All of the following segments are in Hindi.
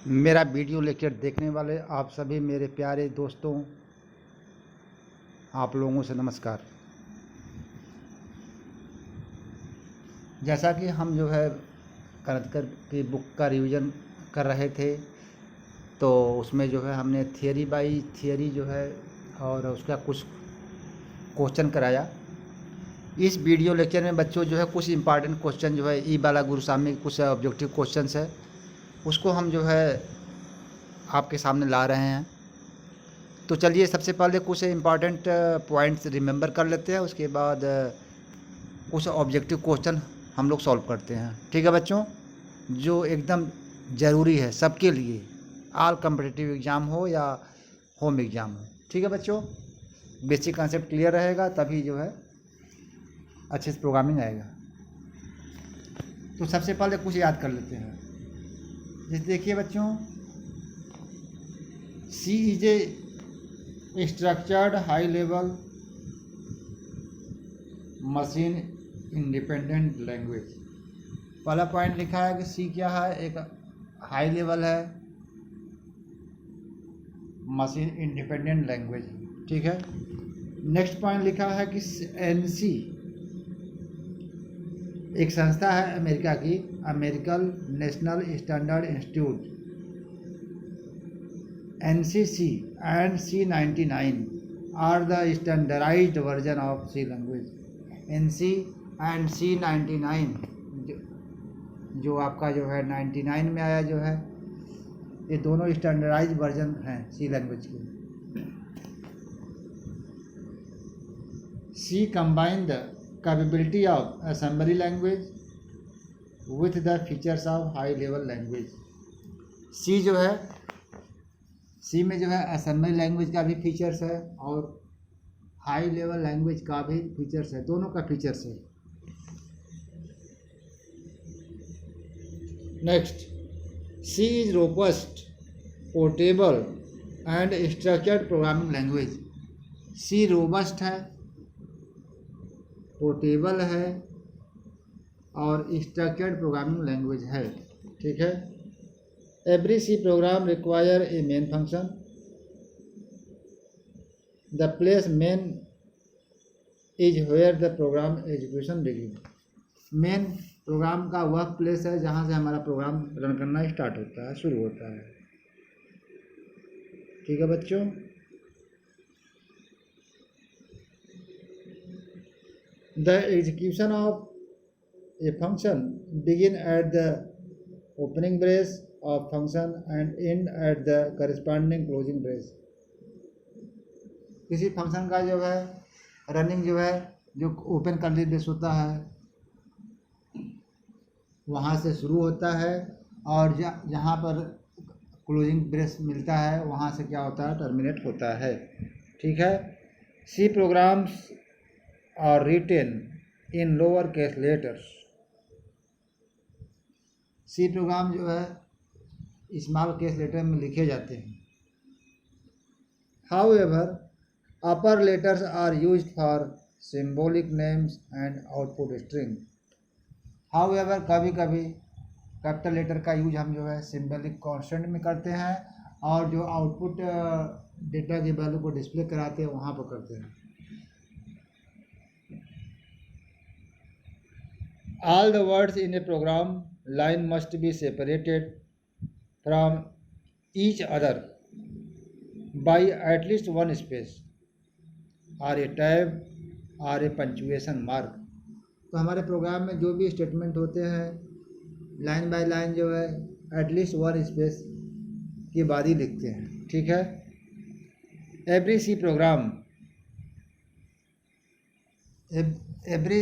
मेरा वीडियो लेक्चर देखने वाले आप सभी मेरे प्यारे दोस्तों, आप लोगों से नमस्कार। जैसा कि हम जो है करतकर की बुक का रिवीजन कर रहे थे, तो उसमें जो है हमने थियरी बाई थियरी जो है और उसका कुछ क्वेश्चन कराया। इस वीडियो लेक्चर में बच्चों जो है कुछ इंपॉर्टेंट क्वेश्चन जो है ई बाला गुरुस्वामी के कुछ ऑब्जेक्टिव क्वेश्चंस है, उसको हम जो है आपके सामने ला रहे हैं। तो चलिए सबसे पहले कुछ इम्पॉर्टेंट पॉइंट्स रिमेंबर कर लेते हैं, उसके बाद कुछ ऑब्जेक्टिव क्वेश्चन हम लोग सॉल्व करते हैं। ठीक है बच्चों, जो एकदम ज़रूरी है सबके लिए, ऑल कम्पिटिटिव एग्ज़ाम हो या होम एग्ज़ाम हो। ठीक है बच्चों, बेसिक कॉन्सेप्ट क्लियर रहेगा तभी जो है अच्छे से प्रोग्रामिंग आएगा। तो सबसे पहले कुछ याद कर लेते हैं। जैसे देखिए बच्चों, C is a structured high level machine independent language। पहला पॉइंट लिखा है कि C क्या है, एक हाई लेवल है, मशीन इंडिपेंडेंट लैंग्वेज। ठीक है। नेक्स्ट पॉइंट लिखा है कि NC एक संस्था है अमेरिका की, American national standard institute. NCC and C99 are the standardized version of C language। NC and C99 जो आपका जो है 99 में आया जो है, ये दोनों स्टैंडर्डाइज वर्जन हैं C लैंग्वेज के। C combine the capability of assembly language with the features of high level language। C जो है, C में जो है असेंबली लैंग्वेज का भी फीचर्स है और हाई लेवल लैंग्वेज का भी फीचर्स है, दोनों का फीचर्स है। Next, C is robust, portable and structured programming language. C robust है, पोर्टेबल है और स्ट्रक्चर्ड प्रोग्रामिंग लैंग्वेज है। ठीक है। Every C program require a main function। The place main is where the program execution begin। Main program का वह प्लेस है जहाँ से हमारा प्रोग्राम रन करना स्टार्ट होता है, शुरू होता है। ठीक है बच्चों। The execution of a function begin at the opening brace of function and end at the corresponding closing brace। किसी फंक्शन का जो है रनिंग जो है, जो ओपन कर्ली ब्रेस होता है वहाँ से शुरू होता है और जहाँ पर क्लोजिंग ब्रेस मिलता है वहाँ से क्या होता है, टर्मिनेट होता है। ठीक है। C programs are written in lower case letters. C program जो है स्मॉल केस लेटर में लिखे जाते हैं। However upper letters are used for symbolic names and output string. However कभी कभी कैपिटल लेटर का यूज हम जो है सिंबॉलिक कॉन्स्टेंट में करते हैं और जो आउटपुट डेटा की वैल्यू को डिस्प्ले कराते हैं वहाँ पर करते हैं। All the words in a program line must be separated from each other by at least one space or a tab or a punctuation mark। तो हमारे प्रोग्राम में जो भी स्टेटमेंट होते हैं लाइन बाय लाइन जो है एटलीस्ट वन स्पेस के बाद ही लिखते हैं। ठीक है। Every C program every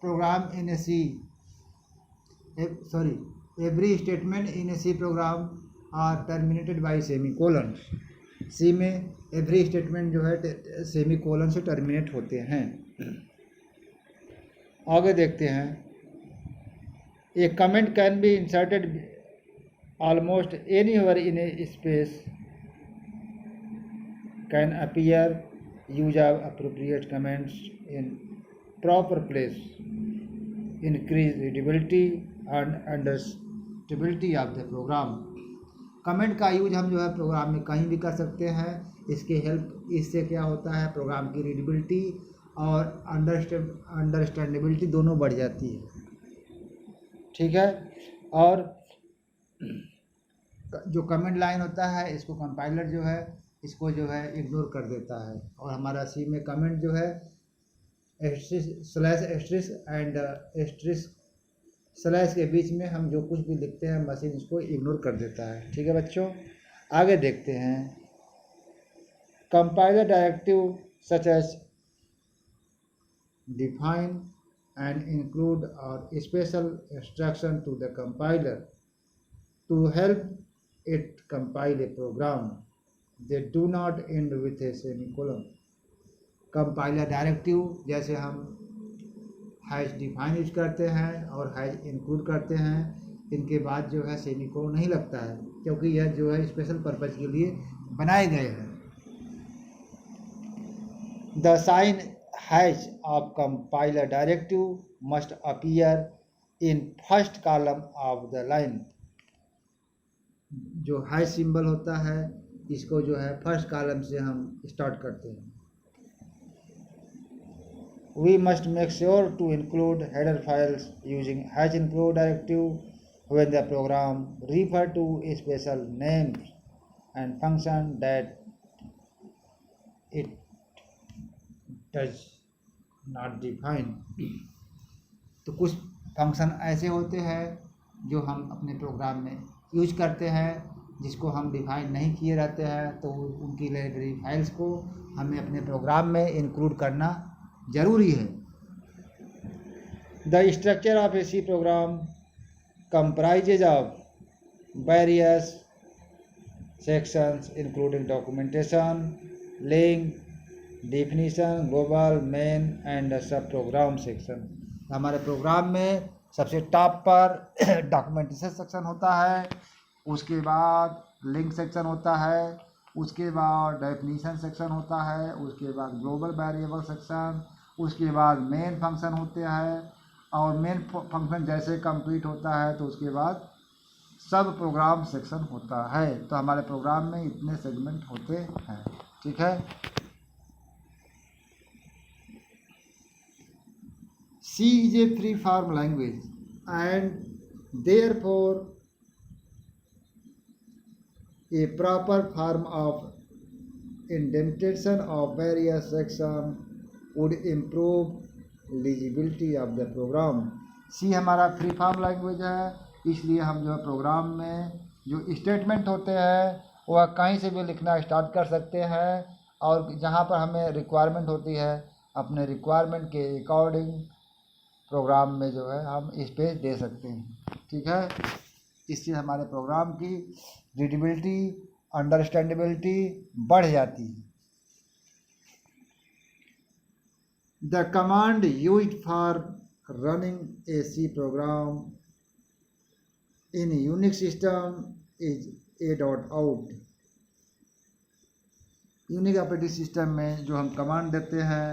program in a C every statement in a C program are terminated by semicolon। C में every statement जो है सेमीकोलन से टर्मिनेट होते हैं। आगे देखते हैं, a comment can be inserted almost anywhere in a space, can appear, use of appropriate comments in proper place, increase readability and understandability of the program। Comment का यूज हम जो है प्रोग्राम में कहीं भी कर सकते हैं। इससे क्या होता है, प्रोग्राम की रीडेबिलिटी और अंडरस्टैंडेबिलिटी दोनों बढ़ जाती है। ठीक है। और जो कमेंट लाइन होता है इसको कंपाइलर जो है इसको जो है इग्नोर कर देता है, और हमारा सी में कमेंट जो है स्लैश एस्ट्रिस एंड एस्ट्रिस स्लैश के बीच में हम जो कुछ भी लिखते हैं मशीन इसको इग्नोर कर देता है। ठीक है बच्चों, आगे देखते हैं। Compiler directive such as define and include or special instruction to the compiler to help it compile a program. They do not end with a semicolon. Compiler directive जैसे हम हैश डिफाइन यूज करते हैं और हैश इंक्लूड करते हैं, इनके बाद जो है सेमीकोलन नहीं लगता है, क्योंकि यह जो है स्पेशल पर्पज के लिए बनाए गए हैं। The sign hash of compiler directive must appear in first column of the line. जो हैश सिंबल होता है इसको जो है फर्स्ट कॉलम से हम स्टार्ट करते हैं। We must make sure to include header files using hash include directive when the program refer to a special names and function that it does not define. तो कुछ फंक्शन ऐसे होते हैं जो हम अपने प्रोग्राम में यूज करते हैं जिसको हम डिफाइन नहीं किए रहते हैं, तो उनकी लाइब्रेरी फाइल्स को हमें अपने प्रोग्राम में इंक्लूड करना जरूरी है। The structure of a C program comprises of various sections including documentation, link, definition, global, main and sub program section. हमारे प्रोग्राम में सबसे टॉप पर डॉक्यूमेंटेशन सेक्शन होता है, उसके बाद लिंक सेक्शन होता है, उसके बाद डेफिनीशन सेक्शन होता है, उसके बाद ग्लोबल वेरिएबल सेक्शन, उसके बाद मेन फंक्शन होते हैं, और मेन फंक्शन जैसे कंप्लीट होता है तो उसके बाद सब प्रोग्राम सेक्शन होता है। तो हमारे प्रोग्राम में इतने सेगमेंट होते हैं। ठीक है। C is a free form language and therefore a proper form of indentation of various sections would improve legibility of the program. C हमारा फ्री फॉर्म लैंग्वेज है, इसलिए हम जो है प्रोग्राम में जो स्टेटमेंट होते हैं वह कहीं से भी लिखना स्टार्ट कर सकते हैं, और जहाँ पर हमें रिक्वायरमेंट होती है अपने रिक्वायरमेंट के अकॉर्डिंग प्रोग्राम में जो है हम स्पेस दे सकते हैं। ठीक है। इससे हमारे प्रोग्राम की रीडेबिलिटी, अंडरस्टैंडेबिलिटी बढ़ जाती है। The command used for running a C program in a Unix system is a.out. Unique operating system में जो हम कमांड देते हैं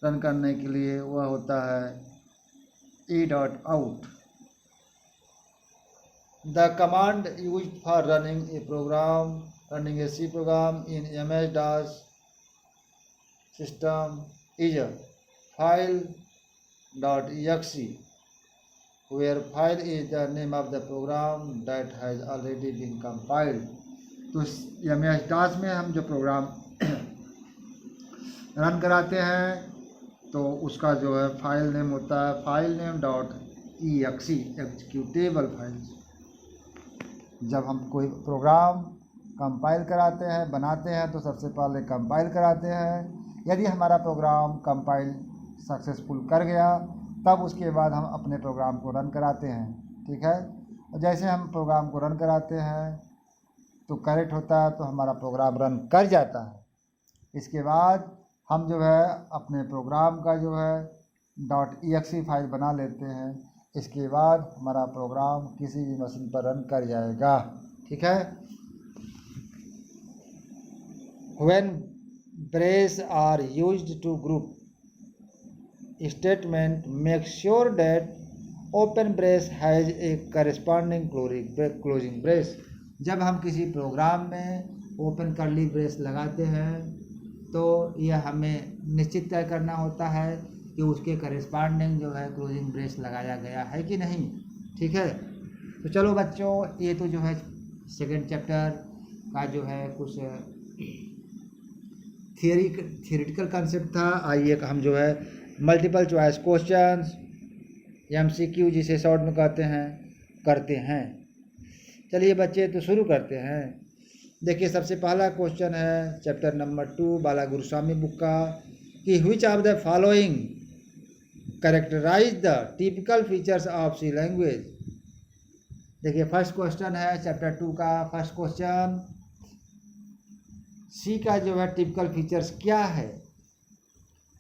रन करने के लिए वह होता है a.out. The command used for running a C program in MS-DOS system is a file.exe, where file is the name of the program that has already been compiled. तो MS-DOS में हम जो प्रोग्राम रन कराते हैं तो उसका जो है फाइल नेम होता है file name .exe, executable files. जब हम कोई प्रोग्राम कंपाइल कराते हैं, बनाते हैं, तो सबसे पहले कंपाइल कराते हैं। यदि हमारा प्रोग्राम कंपाइल सक्सेसफुल कर गया तब उसके बाद हम अपने प्रोग्राम को रन कराते हैं। ठीक है। और जैसे हम प्रोग्राम को रन कराते हैं तो करेक्ट होता है तो हमारा प्रोग्राम रन कर जाता है। इसके बाद हम जो है अपने प्रोग्राम का जो है .exe फाइल बना लेते हैं। इसके बाद हमारा प्रोग्राम किसी भी मशीन पर रन कर जाएगा। ठीक है। When braces are used to group statement, make sure that open brace has a corresponding closing brace. जब हम किसी प्रोग्राम में ओपन कर्ली ब्रेस लगाते हैं तो यह हमें निश्चित तय करना होता है कि उसके करेस्पांडिंग जो है क्लोजिंग ब्रेस लगाया गया है कि नहीं। ठीक है, तो चलो बच्चों, ये तो जो है सेकेंड चैप्टर का जो है कुछ थियोरिटिकल कंसेप्ट था। आइए हम जो है मल्टीपल चॉइस क्वेश्चंस MCQ जिसे शॉर्ट में कहते हैं करते हैं। चलिए बच्चे तो शुरू करते हैं। देखिए सबसे पहला क्वेश्चन है chapter number 2 Balagurusamy book का कि which of the following characterize the typical features of C language. देखिए फर्स्ट क्वेश्चन है चैप्टर 2 का फर्स्ट क्वेश्चन, सी का जो है टिपिकल फीचर्स क्या है।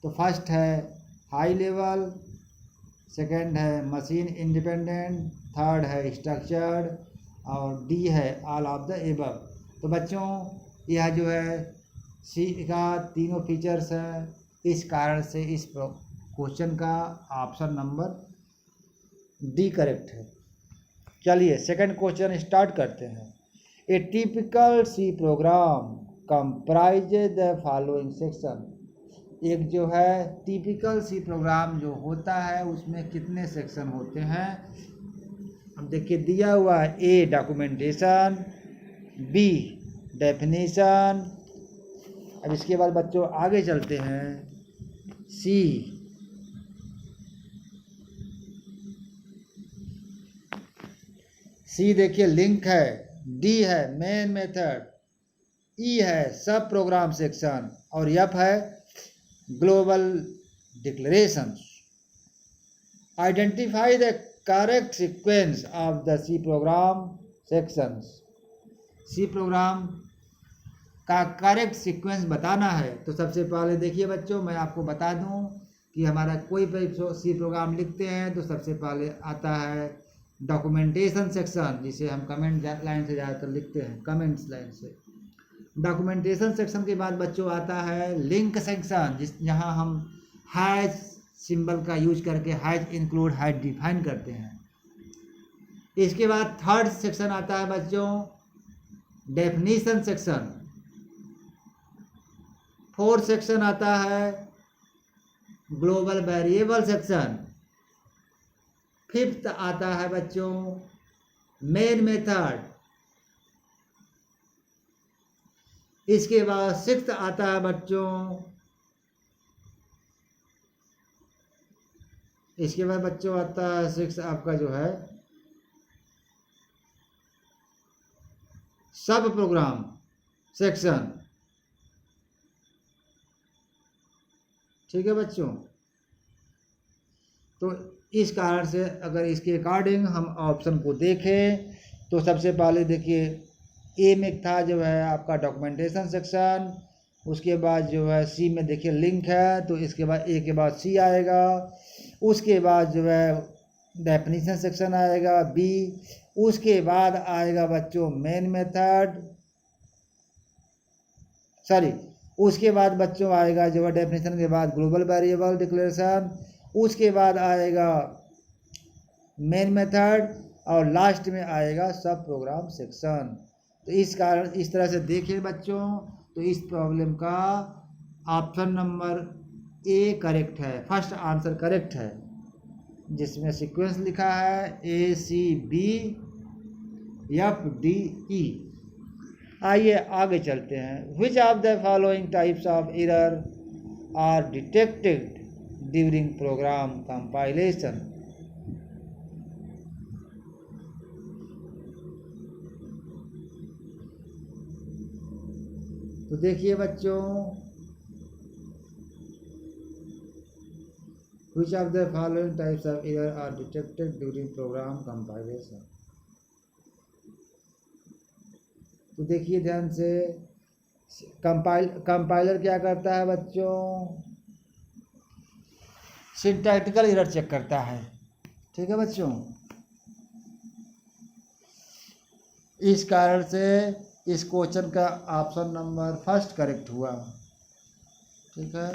तो फर्स्ट है हाई लेवल, सेकंड है मशीन इंडिपेंडेंट, थर्ड है स्ट्रक्चर्ड और डी है ऑल ऑफ द एबव। तो बच्चों यह जो है सी का तीनों फीचर्स है, इस कारण से इस क्वेश्चन का ऑप्शन नंबर डी करेक्ट है। चलिए सेकंड क्वेश्चन स्टार्ट करते हैं। A typical C program comprises the following section. एक जो है टिपिकल सी प्रोग्राम जो होता है उसमें कितने सेक्शन होते हैं। अब देखिए दिया हुआ है ए डॉक्यूमेंटेशन, बी डेफिनेशन। अब इसके बाद बच्चों आगे चलते हैं, सी देखिए लिंक है, डी है मेन मेथड, ई है सब प्रोग्राम सेक्शन और एफ है global declarations. Identify the correct sequence of the C program sections. C program का करेक्ट सीक्वेंस बताना है। तो सबसे पहले देखिए बच्चों मैं आपको बता दूं कि हमारा कोई भी सी प्रोग्राम लिखते हैं तो सबसे पहले आता है डॉक्यूमेंटेशन सेक्शन, जिसे हम कमेंट लाइन से ज़्यादातर लिखते हैं, कमेंट्स लाइन से। डॉक्यूमेंटेशन सेक्शन के बाद बच्चों आता है लिंक सेक्शन, जहाँ हम हैज सिंबल का यूज करके हैज इंक्लूड हैज डिफाइन करते हैं। इसके बाद थर्ड सेक्शन आता है बच्चों डेफिनेशन सेक्शन। फोर्थ सेक्शन आता है ग्लोबल वेरिएबल सेक्शन। फिफ्थ आता है बच्चों मेन मेथड। इसके बाद सिक्स्थ आता है बच्चों, इसके बाद बच्चों आता है सिक्स्थ आपका जो है सब प्रोग्राम सेक्शन। ठीक है बच्चों, तो इस कारण से अगर इसके अकॉर्डिंग हम ऑप्शन को देखें तो सबसे पहले देखिए ए में था जो है आपका डॉक्यूमेंटेशन सेक्शन, उसके बाद जो है सी में देखिए लिंक है, तो इसके बाद ए के बाद सी आएगा, उसके बाद जो है डेफिनेशन सेक्शन आएगा बी, उसके बाद आएगा बच्चों मेन मेथड, उसके बाद बच्चों आएगा जो है डेफिनेशन के बाद ग्लोबल वेरिएबल डिक्लेरेशन, उसके बाद आएगा मेन मेथड और लास्ट में आएगा सब प्रोग्राम सेक्शन। तो इस कारण इस तरह से देखिए बच्चों, तो इस प्रॉब्लम का ऑप्शन नंबर ए करेक्ट है, फर्स्ट आंसर करेक्ट है, जिसमें सीक्वेंस लिखा है ACB FDE। आइए आगे चलते हैं। Which of the following types of error are detected during program compilation. तो देखिए बच्चों which of the following types of error are detected during program compilation। तो देखिए ध्यान से, कंपाइलर क्या करता है बच्चों, सिंटैक्टिकल एरर चेक करता है। ठीक है बच्चों, इस कारण से इस क्वेश्चन का ऑप्शन नंबर फर्स्ट करेक्ट हुआ। ठीक है,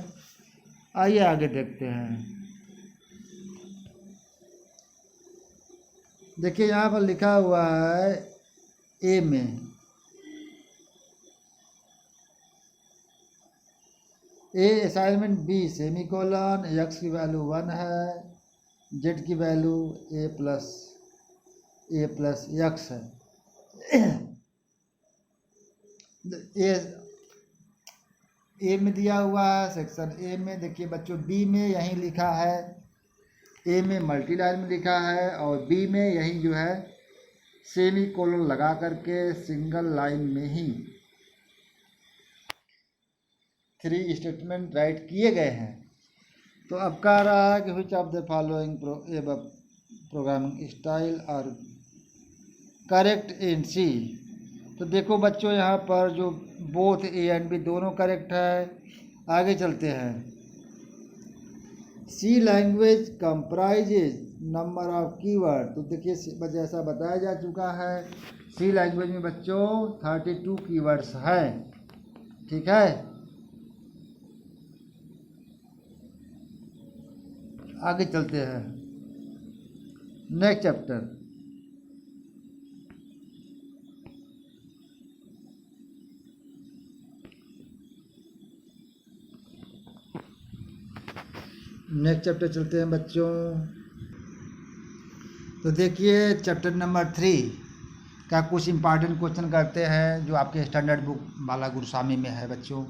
आइए आगे देखते हैं। देखिए यहाँ पर लिखा हुआ है ए में ए असाइनमेंट बी सेमीकोलन, एक्स की वैल्यू 1 है, जेड की वैल्यू ए प्लस एक्स है। ए में दिया हुआ है सेक्शन ए में। देखिए बच्चों बी में यहीं लिखा है, ए में मल्टी लाइन में लिखा है और बी में यहीं जो है सेमी कोलन लगा करके सिंगल लाइन में ही 3 स्टेटमेंट राइट किए गए हैं। तो अब कह रहा है कि which of the following programming style और करेक्ट इन सी। तो देखो बच्चों यहाँ पर जो बोथ ए एंड बी दोनों करेक्ट है। आगे चलते हैं। C language comprises number of keyword. तो देखिए जैसा बताया जा चुका है सी लैंग्वेज में बच्चों 32 कीवर्ड्स हैं। ठीक है, आगे चलते हैं नेक्स्ट चैप्टर। नेक्स्ट चैप्टर चलते हैं बच्चों। तो देखिए चैप्टर नंबर 3 का कुछ इम्पॉर्टेंट क्वेश्चन करते हैं जो आपके स्टैंडर्ड बुक बाला गुरुस्वामी में है बच्चों।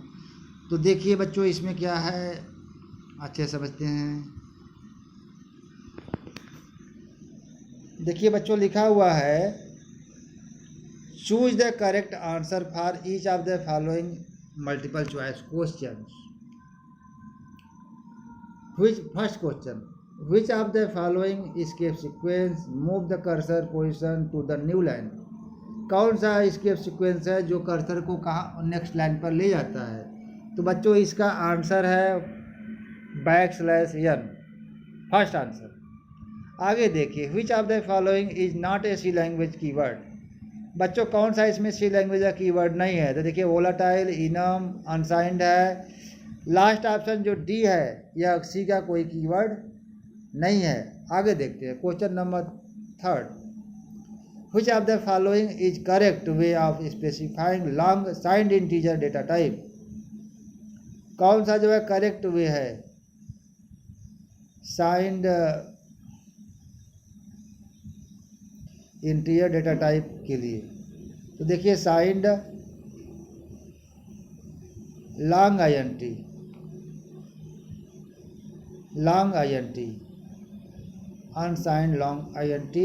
तो देखिए बच्चों इसमें क्या है अच्छे समझते हैं। देखिए बच्चों लिखा हुआ है choose the correct answer for each of the following multiple choice question. First question, which of the following escape sequence move the cursor position to the new line। कौन सा escape sequence है जो कर्सर को कहाँ नेक्स्ट लाइन पर ले जाता है। तो बच्चों इसका आंसर है \n, फर्स्ट आंसर। आगे देखिए which of the following is not a C language keyword. बच्चों कौन सा इसमें C लैंग्वेज का कीवर्ड नहीं है। तो देखिए वोलाटाइल, इनम, अनसाइंड है। लास्ट ऑप्शन जो डी है यह सी का कोई कीवर्ड नहीं है। आगे देखते हैं question number 3, which of the following is correct way of specifying long signed integer data type. कौन सा जो है करेक्ट वे है साइंड इंटीजर डेटा टाइप के लिए। तो देखिए signed long INT, unsigned long INT,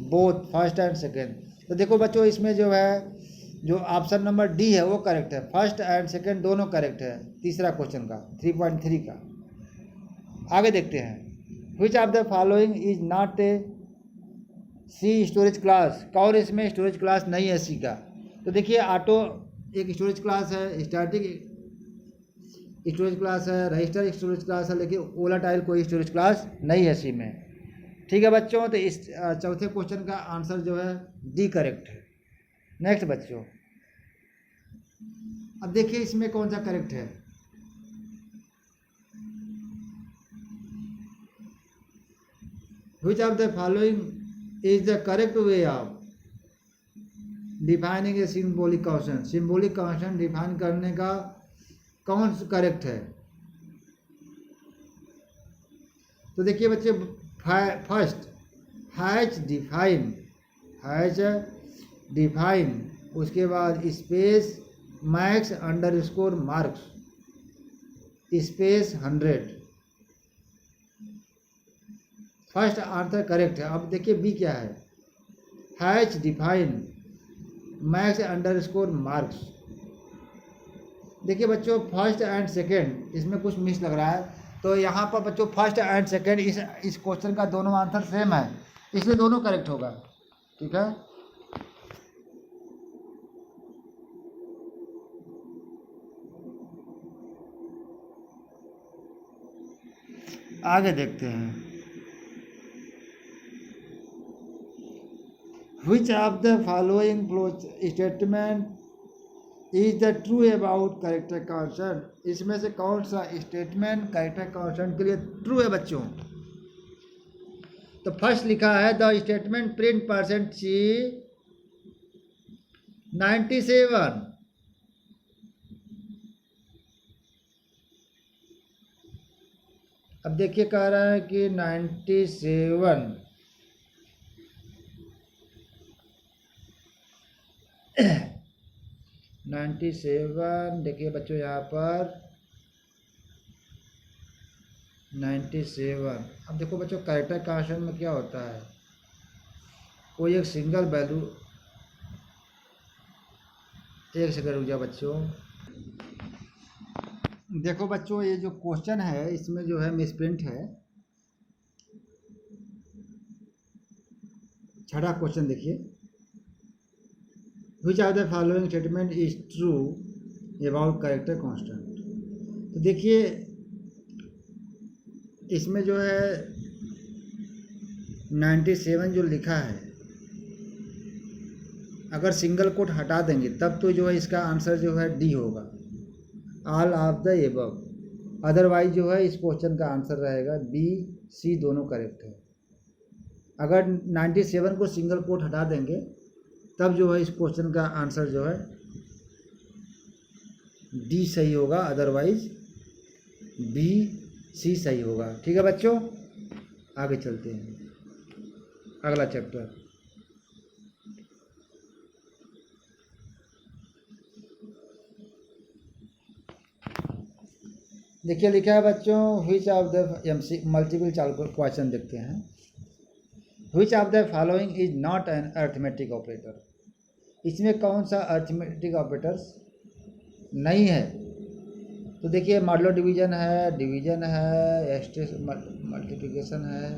both first and second. तो देखो बच्चों इसमें जो है जो ऑप्शन नंबर डी है वो करेक्ट है, फर्स्ट एंड सेकेंड दोनों करेक्ट है तीसरा क्वेश्चन का 3.3 का। आगे देखते हैं which of the following is not a C storage class. कौन इसमें स्टोरेज क्लास नहीं है सी का। तो देखिए ऑटो एक स्टोरेज क्लास है, स्टैटिक स्टोरेज क्लास है, रजिस्टर स्टोरेज क्लास है, लेकिन वोलाटाइल कोई स्टोरेज क्लास नहीं है सी में। ठीक है बच्चों, तो इस चौथे क्वेश्चन का आंसर जो है डी करेक्ट है। नेक्स्ट बच्चों, अब देखिए इसमें कौन सा करेक्ट है। Which of the following is the correct way of defining a symbolic constant. Symbolic constant define करने का कौन सा करेक्ट है। तो देखिए बच्चे फर्स्ट हैच डिफाइन, उसके बाद space max underscore marks space 100। First answer correct है। अब देखिए बी क्या है, hatch define max underscore marks. देखिए बच्चों फर्स्ट एंड सेकेंड इसमें कुछ मिस लग रहा है, तो यहाँ पर बच्चों फर्स्ट एंड सेकेंड इस क्वेश्चन का दोनों आंसर सेम है, इसलिए दोनों करेक्ट होगा। ठीक है, आगे देखते हैं which of the following statement is the true about character constant. इसमें से कौन सा स्टेटमेंट कैरेक्टर कांस्टेंट के लिए ट्रू है बच्चों। तो फर्स्ट लिखा है द स्टेटमेंट प्रिंट %C 97। अब देखिए कह रहा है कि 97। 97 देखिए बच्चों यहाँ पर 97। अब देखो बच्चों कैरेक्टर कंस्टेंट में क्या होता है, कोई एक सिंगल वैल्यू, एक सेकंड रुक जाओ बच्चों। देखो बच्चों ये जो क्वेश्चन है इसमें जो है मिसप्रिंट है। छठा क्वेश्चन देखिए, विच of the following statement is true about character constant. तो देखिए इसमें जो है 97 जो लिखा है, अगर सिंगल कोट हटा देंगे तब तो जो है इसका आंसर जो है डी होगा, all of the above. Otherwise जो है इस क्वेश्चन का आंसर रहेगा बी सी, दोनों करेक्ट है। अगर 97 को सिंगल कोट हटा देंगे तब जो है इस क्वेश्चन का आंसर जो है डी सही होगा, अदरवाइज बी सी सही होगा। ठीक है बच्चों, आगे चलते हैं अगला चैप्टर। देखिए लिखा है बच्चों, which of the MC multiple question देखते हैं। Which of the following is not an arithmetic operator. इसमें कौन सा अर्थमेटिक ऑपरेटर्स नहीं है। तो देखिए मॉडुलो डिवीजन है, एक्सट्रेस मल्टीप्लिकेशन है,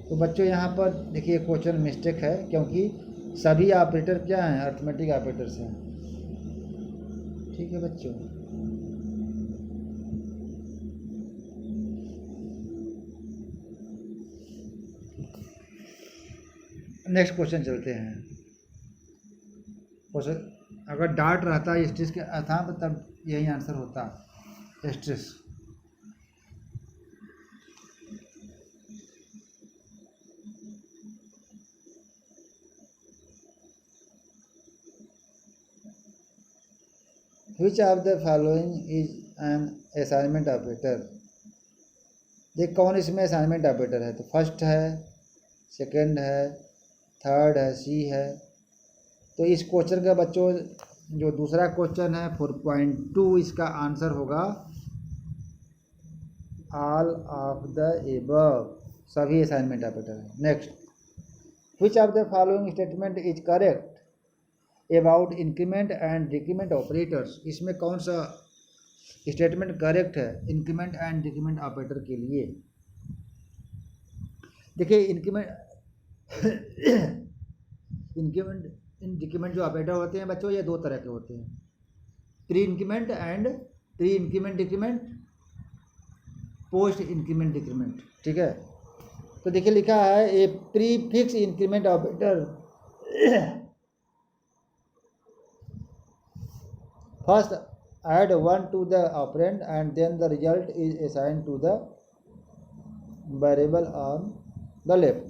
तो बच्चों यहाँ पर देखिए क्वेश्चन मिस्टेक है, क्योंकि सभी ऑपरेटर क्या हैं, अर्थमेटिक ऑपरेटर्स हैं। ठीक है बच्चों, नेक्स्ट क्वेश्चन चलते हैं। क्वेश्चन अगर डार्ट रहता है स्ट्रेस के स्थान पर तब यही आंसर होता, stress. Which of the following is an assignment operator। देख कौन इसमें असाइनमेंट ऑपरेटर है, तो फर्स्ट है, सेकंड है, थर्ड है, सी है। तो इस क्वेश्चन का बच्चों जो दूसरा क्वेश्चन है 4.2, इसका आंसर होगा ऑल ऑफ द एबव, सभी असाइनमेंट ऑपरेटर है। Next, which of the following statement is correct about increment and decrement operators. इसमें कौन सा स्टेटमेंट करेक्ट है इंक्रीमेंट एंड डिक्रीमेंट ऑपरेटर के लिए। देखिए इंक्रीमेंट डिक्रीमेंट जो ऑपरेटर होते हैं बच्चों, ये दो तरह के होते हैं, pre increment and pre increment decrement, post increment decrement. ठीक है, तो देखिए लिखा है a prefix increment operator first add 1 to the operand and then the result is assigned to the variable on the left।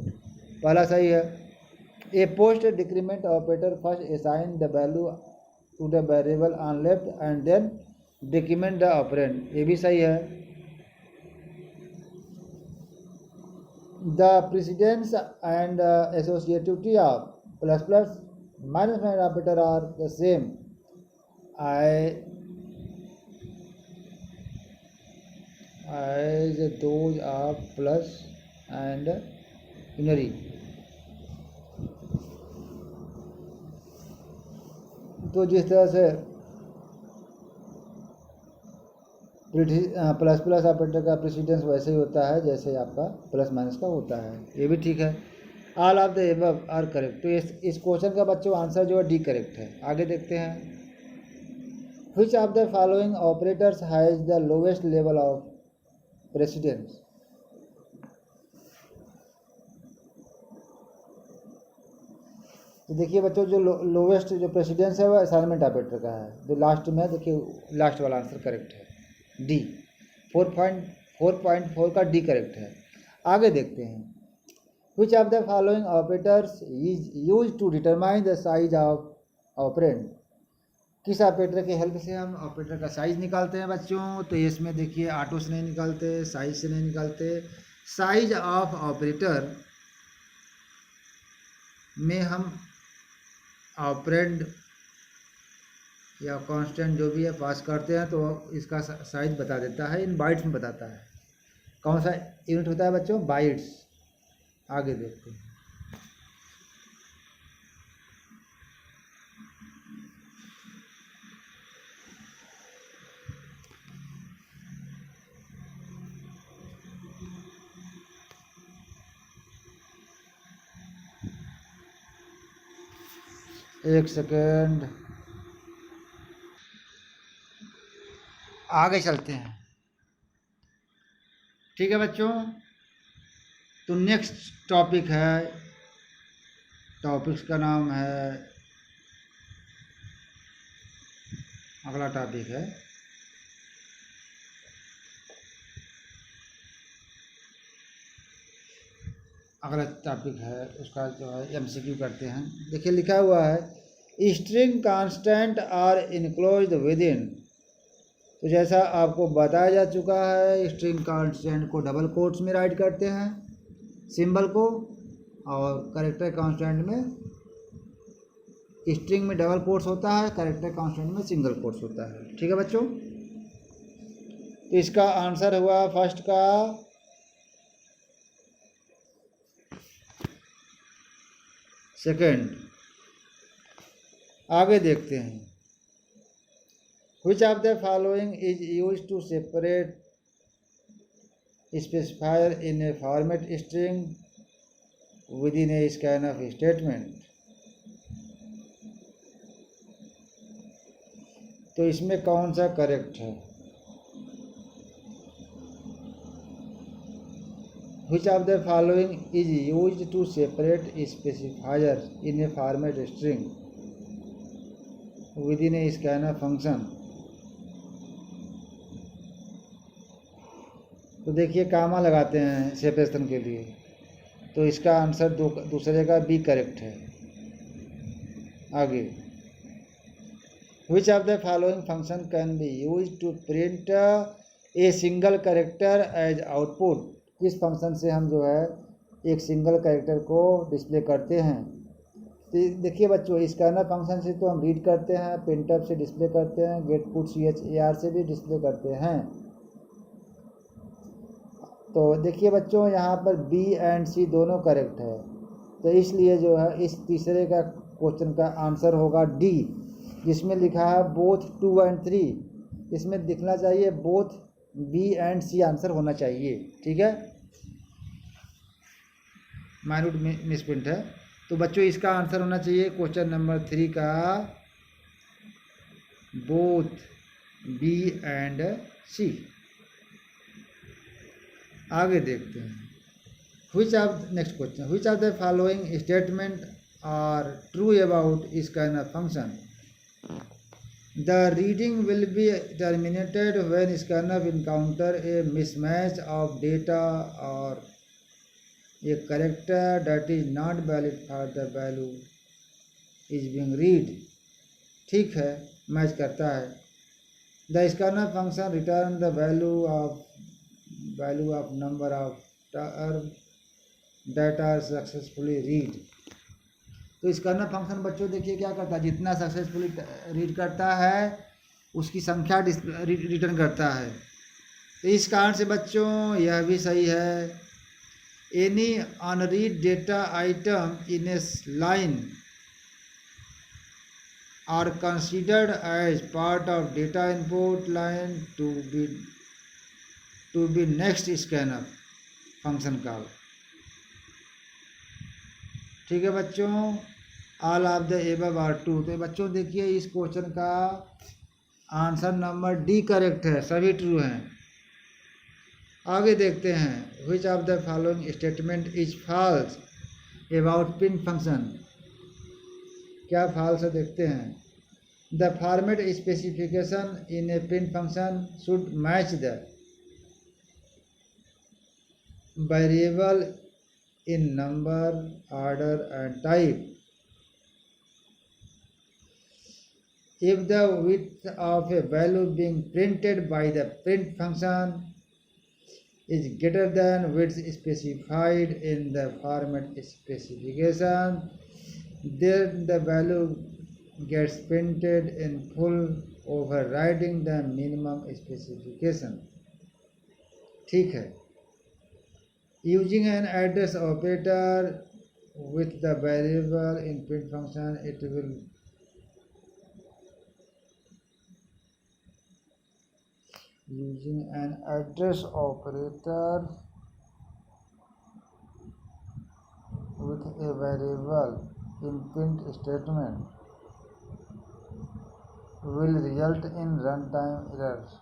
पहला सही है। a post decrement operator first assign the value to the variable on left and then decrement the operand, ये भी सही है। the precedence and associativity of plus plus minus minus operator are the same as those of plus and unary। तो जिस तरह से प्लस प्लस ऑपरेटर का प्रेसिडेंस वैसे ही होता है जैसे आपका प्लस माइनस का होता है, ये भी ठीक है। All of the above are correct. तो इस क्वेश्चन का बच्चों आंसर जो है डी करेक्ट है। आगे देखते हैं, which of the following operators has the lowest level of precedence। तो देखिए बच्चों, जो लोवेस्ट जो प्रेसिडेंस है वो असाइनमेंट ऑपरेटर का है, जो लास्ट में है, देखिए लास्ट वाला आंसर करेक्ट है, डी। 4.4 का डी करेक्ट है। आगे देखते हैं, which of the following operators is use to determine the size of operand. किस ऑपरेटर की हेल्प से हम ऑपरेटर का साइज निकालते हैं बच्चों? तो इसमें देखिए ऑटो से नहीं निकालते, साइज से नहीं निकालते। साइज ऑफ ऑपरेटर में हम ऑपरेंड या कांस्टेंट जो भी है पास करते हैं, तो इसका साइज बता देता है, इन बाइट्स में बताता है। कौन सा यूनिट होता है बच्चों? बाइट्स। आगे देखते हैं, एक सेकेंड, आगे चलते हैं। ठीक है बच्चों, तो नेक्स्ट टॉपिक है, टॉपिक्स का नाम है, अगला टॉपिक है उसका जो है एमसीक्यू करते हैं। देखिए लिखा हुआ है string constant are enclosed within. तो जैसा आपको बताया जा चुका है, स्ट्रिंग कांस्टेंट को डबल कोट्स में राइट करते हैं सिंबल को, और कैरेक्टर कांस्टेंट में, स्ट्रिंग में डबल कोट्स होता है, कैरेक्टर कांस्टेंट में सिंगल कोट्स होता है। ठीक है बच्चों, तो इसका आंसर हुआ फर्स्ट का सेकेंड। आगे देखते हैं, which of the following is used to separate specifier in a format string within a scanf statement। तो इसमें कौन सा करेक्ट है? Which of the following is used to separate specifiers in a format string within a scanf function। तो देखिए कामा लगाते हैं सेपरेशन के लिए, तो इसका आंसर दूसरे का बी करेक्ट है। आगे, which of the following function can be use to print a single character as output. किस फंक्शन से हम जो है एक सिंगल कैरेक्टर को डिस्प्ले करते हैं? तो देखिए बच्चों, इस स्कैनर फंक्शन से तो हम रीड करते हैं, प्रिंटअप से डिस्प्ले करते हैं, गेट पुट CHAR से भी डिस्प्ले करते हैं। तो देखिए बच्चों, यहाँ पर बी एंड सी दोनों करेक्ट है, तो इसलिए जो है इस तीसरे का क्वेश्चन का आंसर होगा डी, जिसमें लिखा है बोथ 2 and 3। इसमें दिखना चाहिए both B and C answer होना चाहिए। ठीक है, माइन्यूट मिसप्रिंट है। तो बच्चों इसका आंसर होना चाहिए क्वेश्चन नंबर 3 का बोथ बी एंड सी। आगे देखते हैं, next question, which of the following statement are true about scanf function? The reading will be terminated when scanf encounter a mismatch of data or a character that is not valid for the value is being read। ठीक है, मैच करता है। The scanf function return the value of number of terms that are successfully read। तो स्कैनर फंक्शन बच्चों देखिए क्या करता है, जितना सक्सेसफुली रीड करता है उसकी संख्या रिटर्न करता है। तो इस कारण से बच्चों यह भी सही है, any unread data item in a line are considered as part of data input line to be next scanner function call. ठीक है बच्चों, all of the above are true. तो बच्चों देखिए इस क्वेश्चन का आंसर नंबर डी करेक्ट है, सभी ट्रू हैं। आगे देखते हैं, which of the following statement is false about print function. क्या फॉल्स है देखते हैं। The format specification in a print function should match the variable in number, order and type. If the width of a value being printed by the print function is greater than width specified in the format specification, then the value gets printed in full, overriding the minimum specification. ठीक है। Using an address operator with the variable in print function, it will using an address operator with a variable in print statement will result in runtime errors.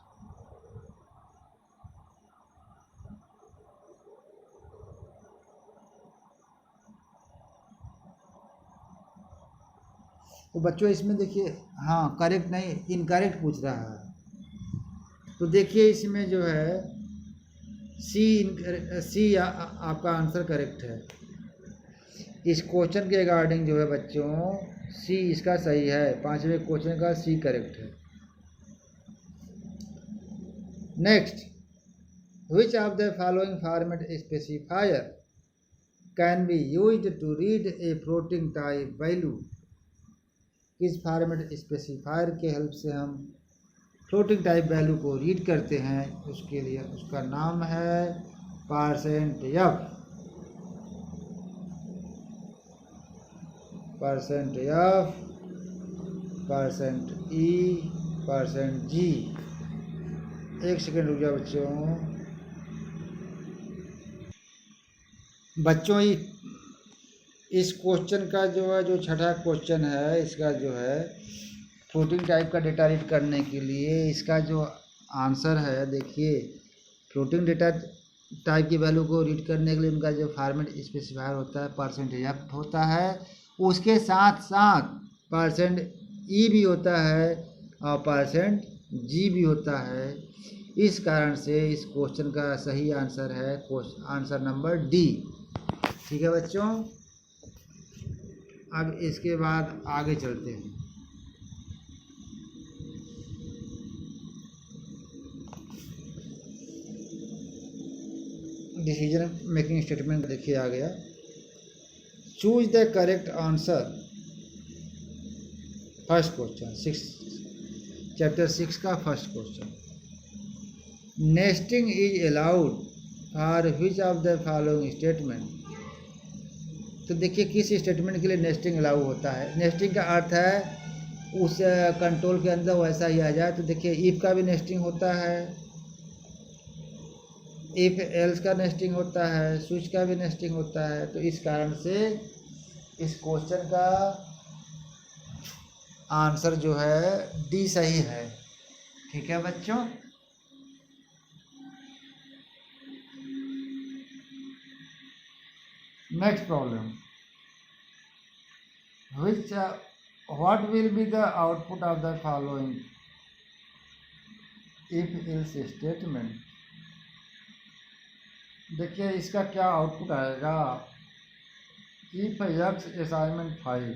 तो बच्चों इसमें देखिए, हाँ करेक्ट नहीं, इनकरेक्ट पूछ रहा है। तो देखिए इसमें जो है सी आपका आंसर करेक्ट है। इस क्वेश्चन के रिगार्डिंग जो है बच्चों सी इसका सही है, 5वें क्वेश्चन का सी करेक्ट है। Next, which of the following format specifier can be used to read a floating type value? किस फॉर्मेट स्पेसिफायर के हेल्प से हम फ्लोटिंग टाइप वैल्यू को रीड करते हैं, उसके लिए उसका नाम है %f, %e, %g। एक सेकेंड रुक जाओ बच्चों इस क्वेश्चन का जो है, जो छठा क्वेश्चन है, इसका जो है फ्लोटिंग टाइप का डेटा रीड करने के लिए इसका जो आंसर है, देखिए फ्लोटिंग डेटा टाइप की वैल्यू को रीड करने के लिए उनका जो फॉर्मेट स्पेसिफायर होता है %f होता है, उसके साथ साथ %e भी होता है और %g भी होता है। इस कारण से इस क्वेश्चन का सही आंसर है आंसर नंबर डी। ठीक है बच्चों, अब इसके बाद आगे चलते हैं। डिसीजन मेकिंग स्टेटमेंट देखिए आ गया। Choose the correct answer, first question, chapter 6 का first question. Nesting is allowed for which of the following statement? तो देखिए किस स्टेटमेंट के लिए नेस्टिंग अलाउ होता है। नेस्टिंग का अर्थ है उस कंट्रोल के अंदर वैसा ही आ जाए। तो देखिए इफ का भी नेस्टिंग होता है, इफ एल्स का नेस्टिंग होता है, स्विच का भी नेस्टिंग होता है। तो इस कारण से इस क्वेश्चन का आंसर जो है डी सही है। ठीक है बच्चों, next problem, which what will be the output of the following if else statement? देखिए इसका क्या आउटपुट आएगा। if x assignment 5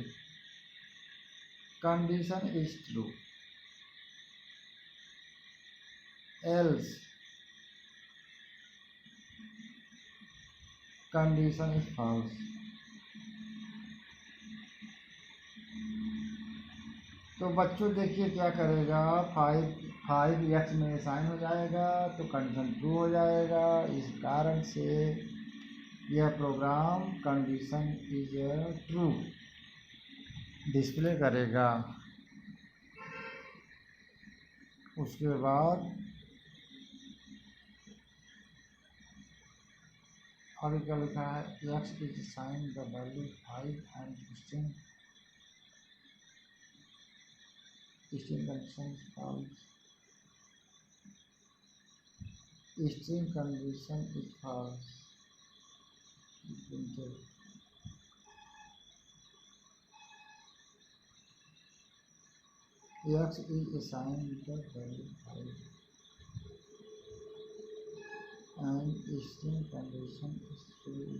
condition is true, else condition is false। तो बच्चों देखिए क्या करेगा, 5x में साइन हो जाएगा तो कंडीशन ट्रू हो जाएगा। इस कारण से यह program condition is true display करेगा। उसके बाद आगे क्या लिखा है, x is sign the value 5 and string condition is false, string condition is false। x is assigned the value 5 and string condition is true.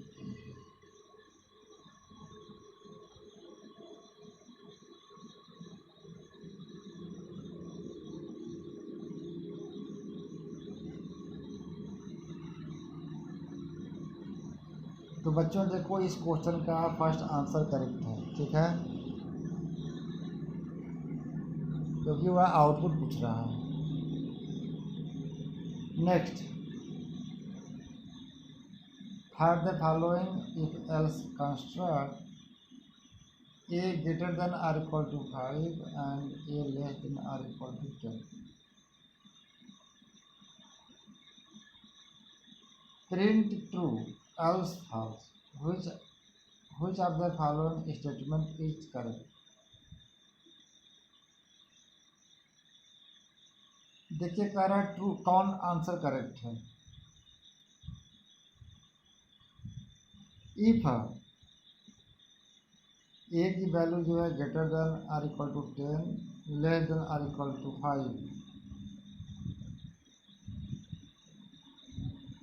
तो बच्चों देखो इस क्वेश्चन का फर्स्ट आंसर करेक्ट है, ठीक है, क्योंकि वह आउटपुट पूछ रहा है। Next, find the following if else construct a greater than or equal to 5 and a less than or equal to 10. Print true, else false. Which of the following statement is correct? देखिए कह रहा है ट्रू, कौन आंसर करेक्ट है? इफ ए की वैल्यू जो है greater than or equal to 10, less than or equal to 5,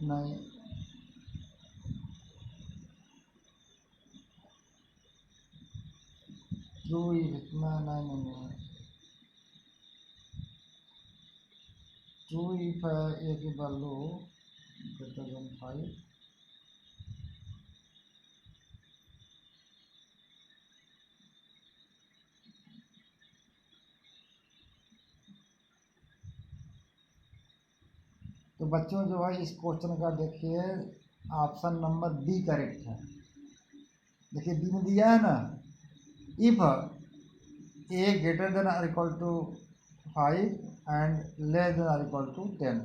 नहीं, ट्रू इतना नहीं, ट्रू इफ है ए की वैल्यू ग्रेटर देन 5, तो बच्चों जो है इस क्वेश्चन का देखिए ऑप्शन नंबर बी करेक्ट है। देखिए बी में दिया है ना, if a greater than or equal to 5 and less than or equal to 10,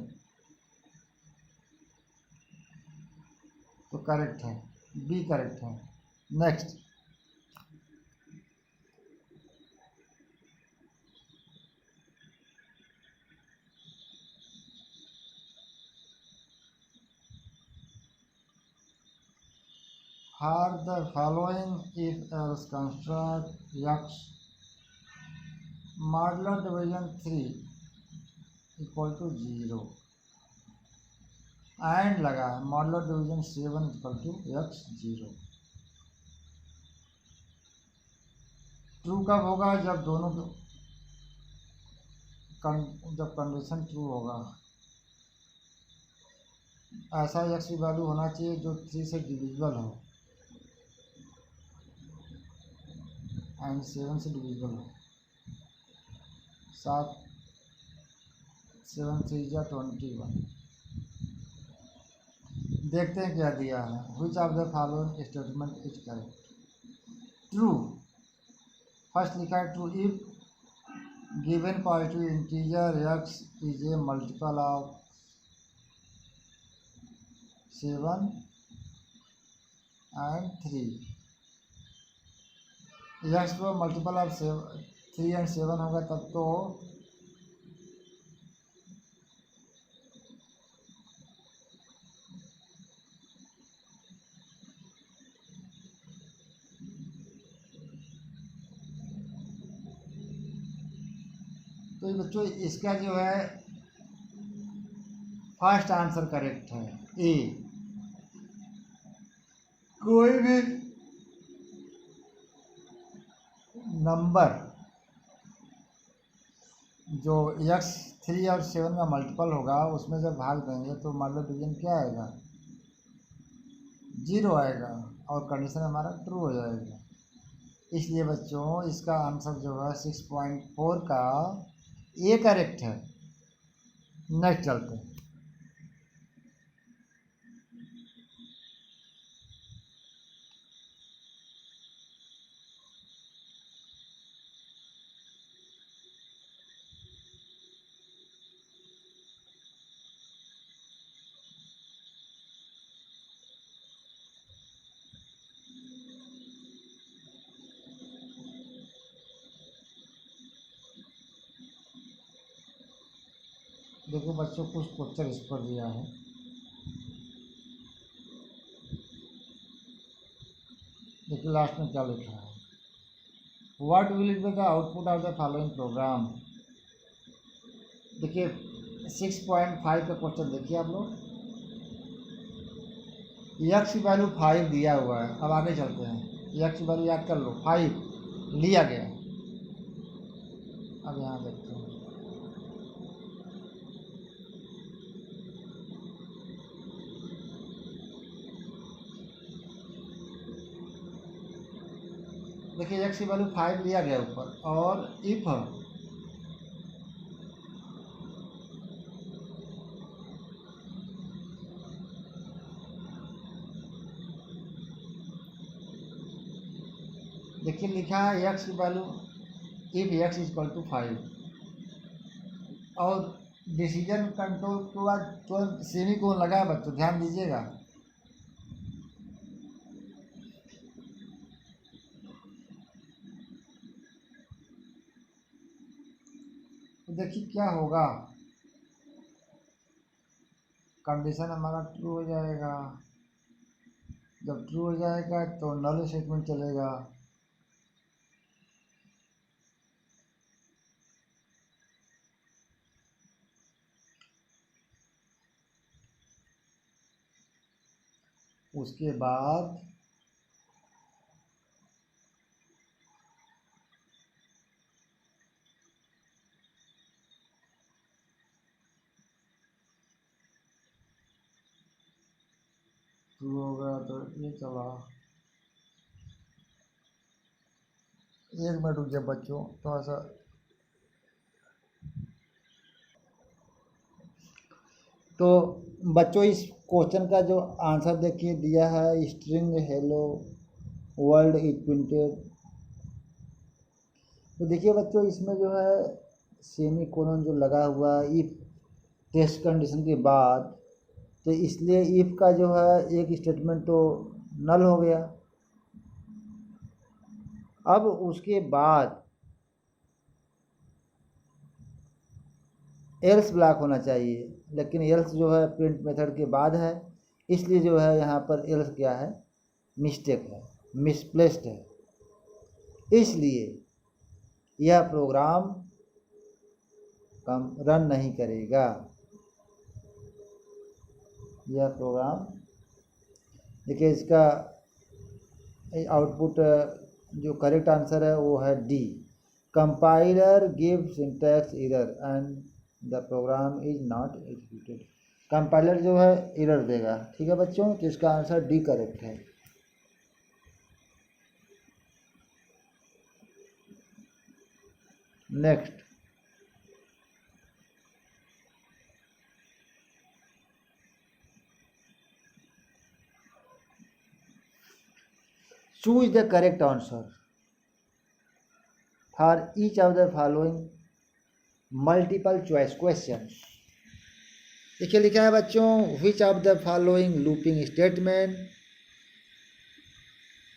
तो करेक्ट है, बी करेक्ट है। Next, for the following if else construct x modular division 3 equal to 0 and लगा modular division 7 equal to x 0। True कब होगा? जब दोनों जब कंडीशन ट्रू होगा। ऐसा x की वैल्यू होना चाहिए जो 3 से डिविजिबल हो एंड 7 से डिविजिबल हो। 7 7 3 जा 21। देखते हैं क्या दिया है। Which of the following statement is correct? True, first लिखा है true if given positive integer x is a multiple of 7 and 3। x को मल्टीपल ऑफ 3 एंड 7 होगा तब तो बच्चों इसका जो है फर्स्ट आंसर करेक्ट है ए। कोई भी नंबर जो x 3 और 7 का मल्टीपल होगा उसमें जब भाग देंगे तो मॉडुलर डिवीजन क्या आएगा? 0 आएगा और कंडीशन हमारा ट्रू हो जाएगा। इसलिए बच्चों इसका आंसर जो है 6.4 का ए करेक्ट है। नेक्स्ट चलते हैं। देखो बच्चों कुछ क्वेश्चन इस पर दिया है। देखिए लास्ट में क्या लिखा है, what will it be the output of the following programme देखिए 6.5 का क्वेश्चन देखिए आप लोग। यक्स की वैल्यू 5 दिया हुआ है। अब आगे चलते हैं। यक्स की वैल्यू याद कर लो, 5 लिया गया। अब यहाँ देखते हैं। देखिए यक्स की वैल्यू 5 लिया गया ऊपर, और इफ देखिए लिखा है यक्स की value if x is equal to 5, और डिसीजन कंट्रोल के बाद तुरंत सेमी कोलन लगा है बच्चों, ध्यान दीजिएगा। तो देखिए क्या होगा, कंडीशन हमारा ट्रू हो जाएगा। जब ट्रू हो जाएगा तो नल स्टेटमेंट चलेगा। उसके बाद ट्रू होगा तो ये चला। एक मिनट रुक जाए बच्चों, थोड़ा सा। तो बच्चों इस क्वेश्चन का जो आंसर देखिए दिया है, string hello world is printed. तो देखिए बच्चों इसमें जो है सेमी कोलन जो लगा हुआ है इफ टेस्ट कंडीशन के बाद, तो इसलिए इफ का जो है एक स्टेटमेंट तो नल हो गया। अब उसके बाद एल्स ब्लॉक होना चाहिए, लेकिन एल्स जो है प्रिंट मेथड के बाद है, इसलिए जो है यहाँ पर एल्स क्या है, मिस्टेक है, मिसप्लेस्ड है। इसलिए यह प्रोग्राम रन नहीं करेगा। यह प्रोग्राम देखिए इसका आउटपुट जो करेक्ट आंसर है वो है D, compiler give syntax error and the program is not executed. Compiler जो है एरर देगा, ठीक है बच्चों, तो इसका आंसर डी करेक्ट है। Next, choose the correct answer for each of the following multiple choice questions। देखिए लिखा है बच्चों, which of the following looping statement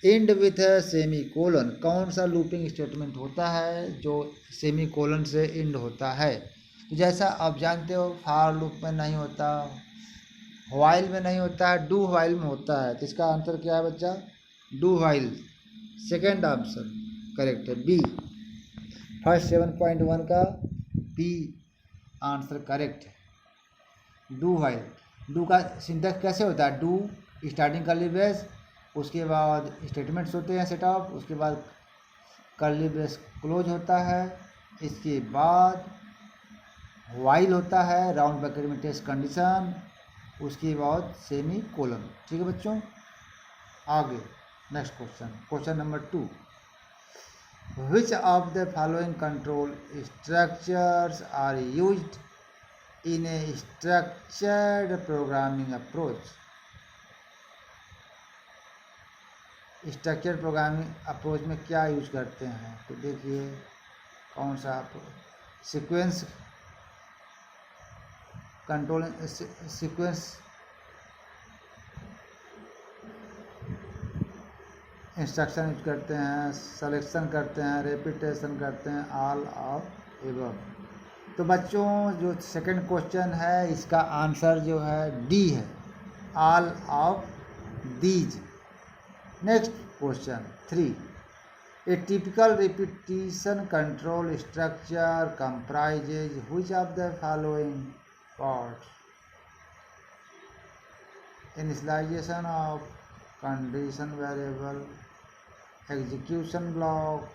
end with a semicolon। कौन सा लूपिंग स्टेटमेंट होता है जो सेमीकोलन से एंड होता है। तो जैसा आप जानते हो फॉर लूप में नहीं होता, व्हाइल में नहीं होता है, डू व्हाइल में होता है। तो इसका आंसर क्या है बच्चा, do while. Second answer correct है बी। फर्स्ट 7.1 का बी आंसर करेक्ट है, डू व्हाइल। डू का सिंटैक्स कैसे होता है, डू स्टार्टिंग कर्ली ब्रेस, उसके बाद स्टेटमेंट्स होते हैं सेटअप, उसके बाद कर्ली ब्रेस क्लोज होता है, इसके बाद व्हाइल होता है राउंड ब्रैकेट में टेस्ट कंडीशन, उसके बाद सेमी कोलन। ठीक है बच्चों, आगे next question, question number 2। Which of the following control structures are used in a structured programming approach. Structured programming approach में क्या यूज करते हैं, तो देखिए कौन सा sequence control, sequence instruction use करते हैं, सिलेक्शन करते हैं, रेपिटेशन करते हैं, ऑल ऑफ एबव। तो बच्चों जो सेकंड क्वेश्चन है इसका आंसर जो है डी है, all of these. Next question 3, A typical repetition control structure comprises which of the following parts? Initialization of condition variable, execution block,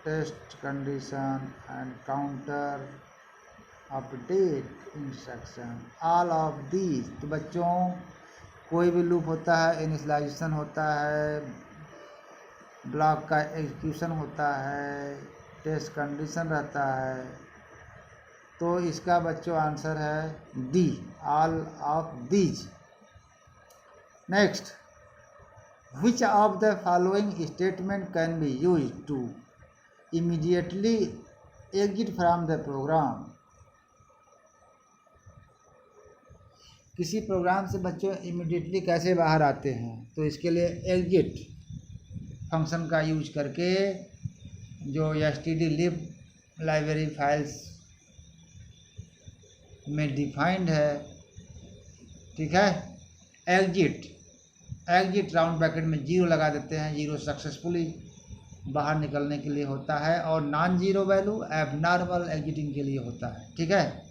test condition, and counter update instruction. All of these. तो बच्चों कोई भी लूप होता है, इनिशियलाइजेशन होता है, ब्लॉक का एग्जीक्यूशन होता है, टेस्ट कंडीशन रहता है, तो इसका बच्चों आंसर है D, all of these. Next, which of the following statement can be used to immediately exit from the program? किसी प्रोग्राम से बच्चों इमीडिएटली कैसे बाहर आते हैं? तो इसके लिए एग्जिट फंक्शन का यूज करके जो stdlib लाइब्रेरी फाइल्स में डिफाइंड है, ठीक है. एग्जिट राउंड ब्रैकेट में 0 लगा देते हैं, 0 सक्सेसफुली बाहर निकलने के लिए होता है, और non zero value abnormal exiting के लिए होता है, ठीक है.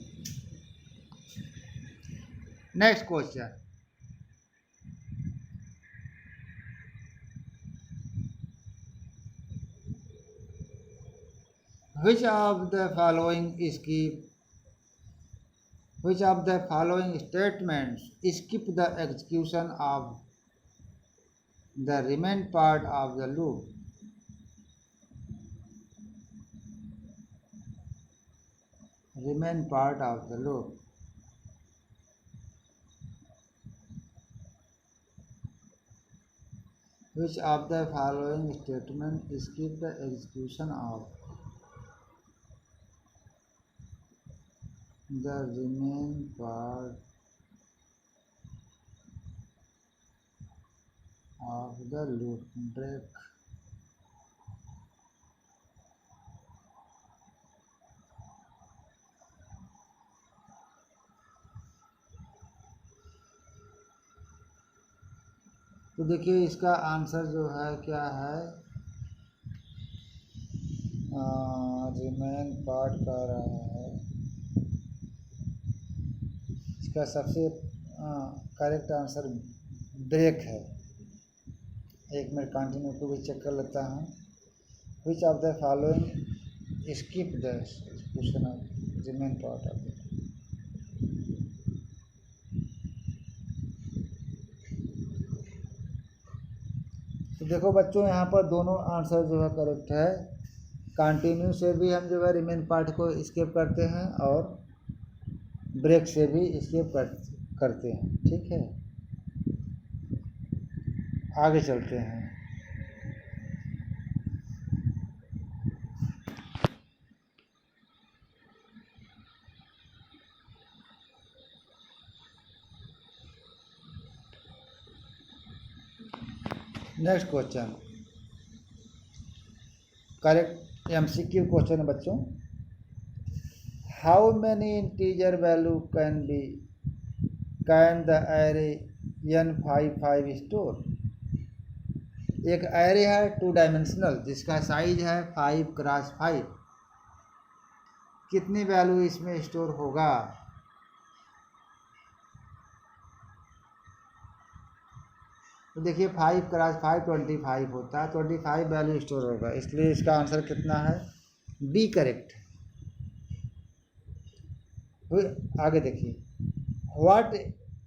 Next question, which of the following statements skip the execution of the remain part of the loop? Remain part of the loop. Which of the following statement skip the execution of the remain part of the loop break? तो देखिए इसका आंसर जो है क्या है, रिमेन पार्ट कर रहा है. इसका सबसे करेक्ट आंसर ब्रेक है. एक मिनट कंटिन्यू को भी चेक कर लेता हूँ. विच of the following skip the question of remain part of the. तो देखो बच्चों यहाँ पर दोनों आंसर जो है करेक्ट है. कंटिन्यू से भी हम जो है रिमेन पार्ट को स्किप करते हैं और ब्रेक से भी स्किप करते हैं, ठीक है. आगे चलते हैं. Next question correct MCQ question है बच्चों. How many integer value can the array n55 store? एक एरे है 2 डायमेंशनल जिसका साइज है 5x5. कितनी वैल्यू इसमें स्टोर होगा? तो देखिए 5x5 25 होता है, 25 वैल्यू स्टोर होगा, इसलिए इसका आंसर कितना है? B correct. आगे देखिए, what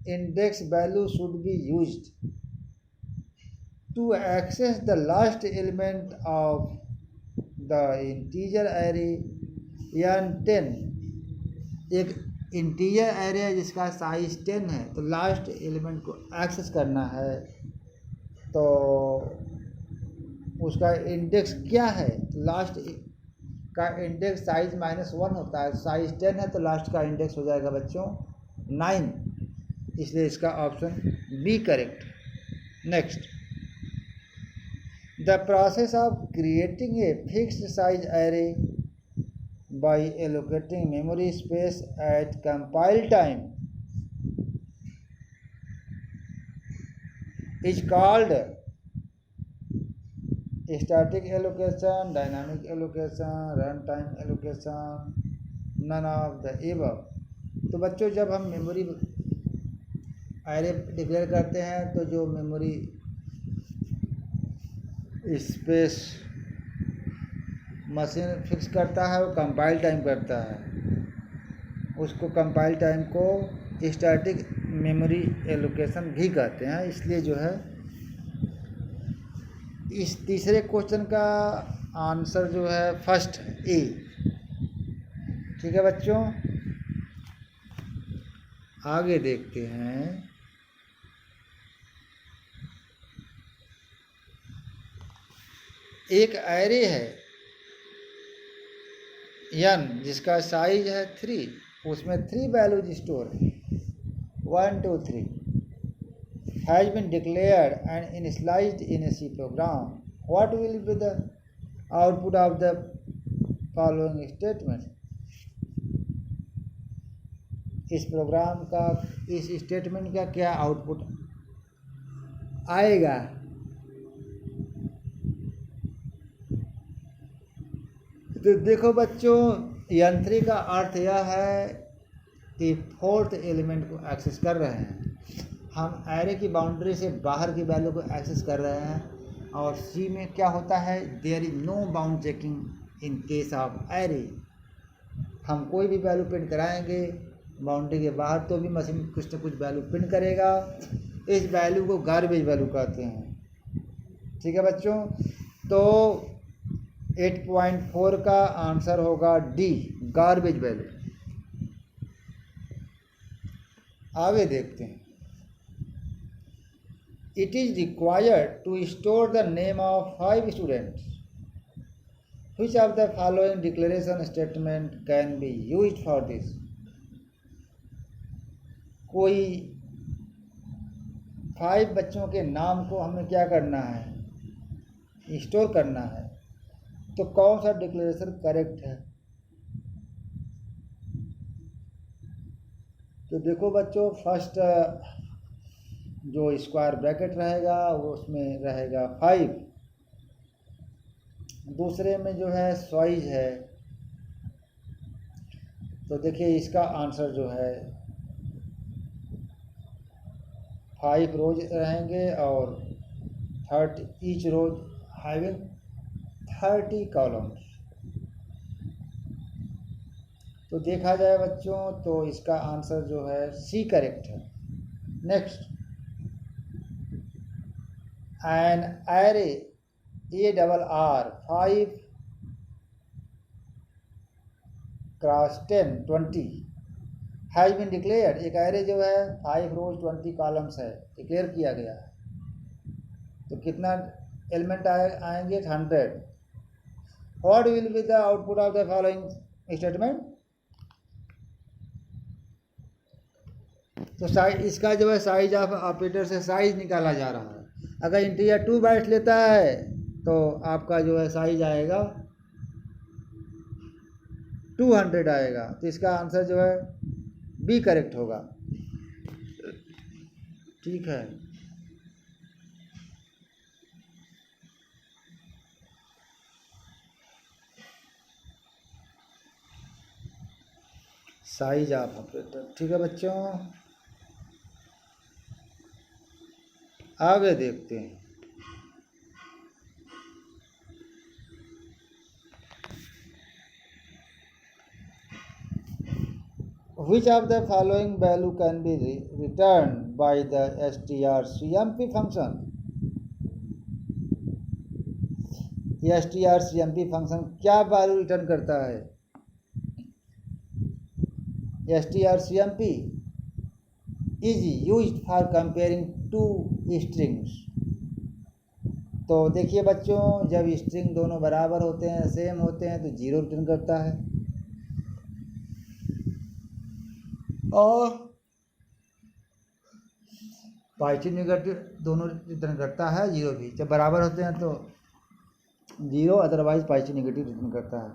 index value should be used to access the last element of the integer array n10. एक इंटीजर एरे है जिसका साइज 10 है, तो लास्ट एलिमेंट को एक्सेस करना है, तो उसका इंडेक्स क्या है? लास्ट का इंडेक्स साइज -1 होता है, साइज 10 है तो लास्ट का इंडेक्स हो जाएगा बच्चों 9, इसलिए इसका option B correct. Next, the process of creating a fixed size array by allocating memory space at compile time is called static allocation, dynamic allocation, run time allocation, none of the above. तो बच्चों जब हम मेमोरी एरे डिक्लेयर करते हैं तो जो मेमोरी स्पेस मशीन फिक्स करता है वो कंपाइल टाइम करता है, उसको कंपाइल टाइम को स्टैटिक मेमोरी एलोकेशन भी कहते हैं। इसलिए जो है इस तीसरे क्वेश्चन का आंसर जो है फर्स्ट ए। ठीक है बच्चों, आगे देखते हैं। एक एरे है n जिसका साइज है 3, उसमें 3 वैल्यूज स्टोर है 1 2 3 has been declared and initialised in a C program. What will be the output of the following statement. इस प्रोग्राम का, इस स्टेटमेंट का क्या आउटपुट आएगा। तो देखो बच्चों, यंत्री का अर्थ यह है कि फोर्थ एलिमेंट को एक्सेस कर रहे हैं। हम एरे की बाउंड्री से बाहर की वैल्यू को एक्सेस कर रहे हैं। और सी में क्या होता है, there is no bound checking in case of array. हम कोई भी वैल्यू प्रिंट कराएंगे बाउंड्री के बाहर तो भी मशीन कुछ न कुछ वैल्यू प्रिंट करेगा। इस वैल्यू को गार्बेज वैल्यू कहते हैं। ठीक है बच्चों, तो 8.4 का आंसर होगा डी, गार्बेज वैल्यू। आगे देखते हैं। It is required to store the name of 5 students. Which of the following declaration statement can be used for this. कोई 5 बच्चों के नाम को हमें क्या करना है, स्टोर करना है। तो कौन सा डिक्लेरेशन करेक्ट है। तो देखो बच्चों, फर्स्ट जो स्क्वायर ब्रैकेट रहेगा वो उसमें रहेगा 5। दूसरे में जो है साइज है, तो देखिए इसका आंसर जो है 5 रोज रहेंगे और 30 ईच रोज हैविंग 30 कॉलम्स। तो देखा जाए बच्चों तो इसका आंसर जो है सी करेक्ट है। Next, an array ARR 5 cross 10 20 has been declared. एक एरे जो है 5 रोज 20 कॉलम्स है, डिक्लेयर किया गया है। तो कितना एलिमेंट आएंगे 100। What will be the output of the following statement. तो साइज, इसका जो है साइज ऑफ ऑपरेटर से साइज निकाला जा रहा है। अगर इंटीजर 2 बाइट्स लेता है तो आपका जो है साइज आएगा 200 आएगा। तो इसका आंसर जो है बी करेक्ट होगा। ठीक है, साइज ऑफ ऑपरेटर। ठीक है बच्चों, आगे देखते हैं। Which of the following value can be returned by the strcmp function। strcmp function क्या वैल्यू रिटर्न करता है। strcmp is used for comparing 2 strings। तो देखिए बच्चों, जब स्ट्रिंग दोनों बराबर होते हैं, सेम होते हैं, तो 0 रिटर्न करता है। और पॉजिटिव नेगेटिव दोनों रिटर्न करता है, 0 भी। जब बराबर होते हैं तो 0, अदरवाइज पॉजिटिव नेगेटिव रिटर्न करता है।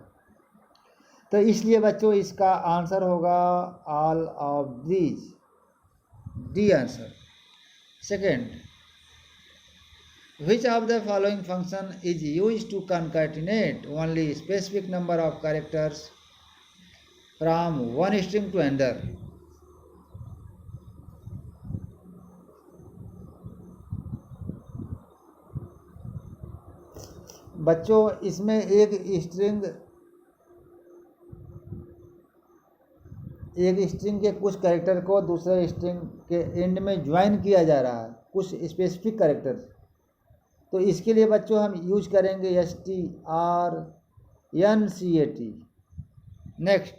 तो इसलिए बच्चों इसका आंसर होगा all of these, D answer. Second, Which of the following function is used to concatenate only specific number of characters from one string to another? बच्चों इसमें एक स्ट्रिंग के कुछ कैरेक्टर को दूसरे स्ट्रिंग के एंड में ज्वाइन किया जा रहा है, कुछ स्पेसिफिक कैरेक्टर। तो इसके लिए बच्चों हम यूज करेंगे strncate। Next,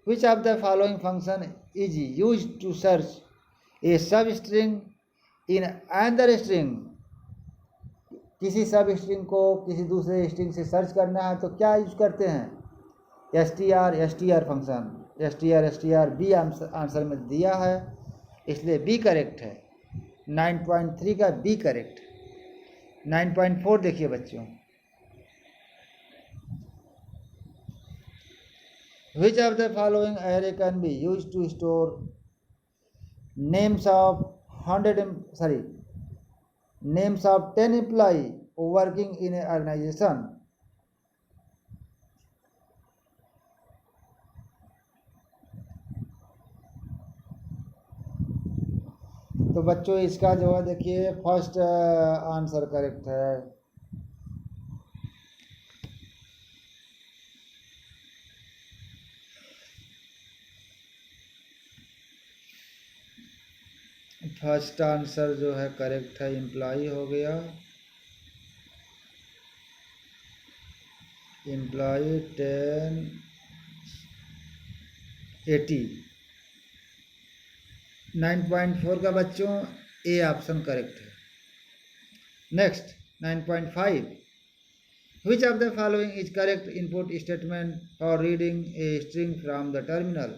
which of the following function is use to search a substring in another string? किसी सब स्ट्रिंग को किसी दूसरे स्ट्रिंग से सर्च करना है तो क्या यूज करते हैं? str फंक्शन। str बी आंसर में दिया है, इसलिए बी करेक्ट है। 9.3 का बी करेक्ट। 9.4 देखिए बच्चों, which of the following array can be use to store names of 10 employee working in a organisation? तो बच्चों इसका जो है देखिए फर्स्ट आंसर करेक्ट है। फर्स्ट आंसर जो है करेक्ट है, एम्प्लॉई हो गया। एम्प्लॉई 1080। 9.4 का बच्चों ए ऑप्शन करेक्ट है। Next 9.5, which of the following is correct input statement for reading a string from the terminal?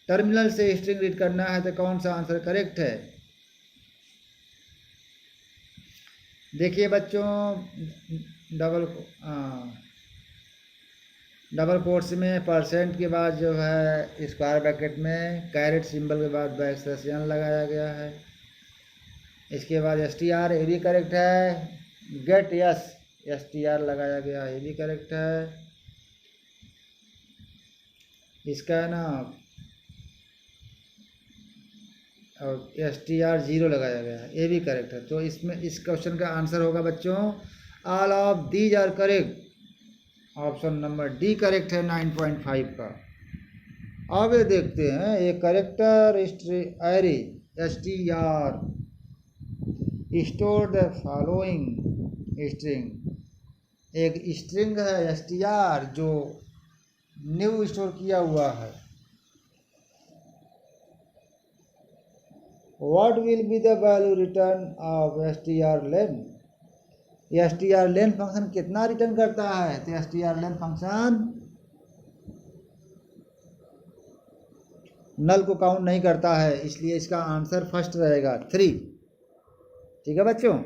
Terminal से स्ट्रिंग रीड करना है तो कौन सा आंसर करेक्ट है? देखिए बच्चों, डबल कोट्स में परसेंट के बाद जो है स्क्वायर ब्रैकेट में कैरेट सिंबल के बाद बैकस्लैश n लगाया गया है। इसके बाद str ये भी करेक्ट है। गेट str लगाया गया, ये भी करेक्ट है। इसका है ना, और str 0 लगाया गया है, ये भी करेक्ट है। तो इसमें इस क्वेश्चन का आंसर होगा बच्चों all of these are correct. Option number D correct है 9.5 का। अब ये देखते हैं ये character array str store the following string. एक स्ट्रिंग है str जो न्यू स्टोर किया हुआ है। What will be the value return of strlen? strlen function कितना रिटर्न करता है? तो strlen फंक्शन नल को काउंट नहीं करता है, इसलिए इसका आंसर फर्स्ट रहेगा 3। ठीक है बच्चों,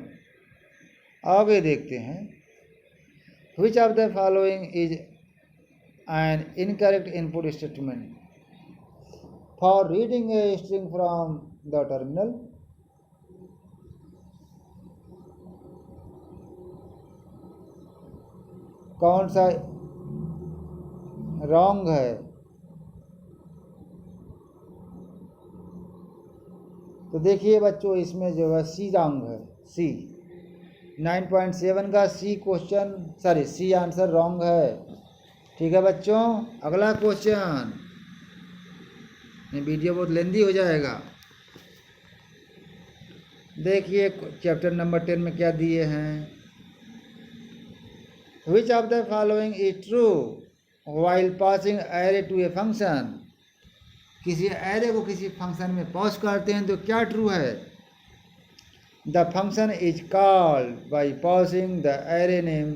आगे देखते हैं। Which of the following is an incorrect input statement for reading a string from the terminal? कौन सा रॉन्ग है? तो देखिए बच्चों, इसमें जो है सी रॉन्ग है। सी 9.7 का सी आंसर रॉन्ग है। ठीक है बच्चों, अगला क्वेश्चन। ये वीडियो बहुत लेंदी हो जाएगा। देखिए चैप्टर नंबर 10 में क्या दिए हैं। Which of the following is true while passing array to a function? किसी एरे को किसी फंक्शन में पास करते हैं तो क्या ट्रू है? The function is called by passing the array name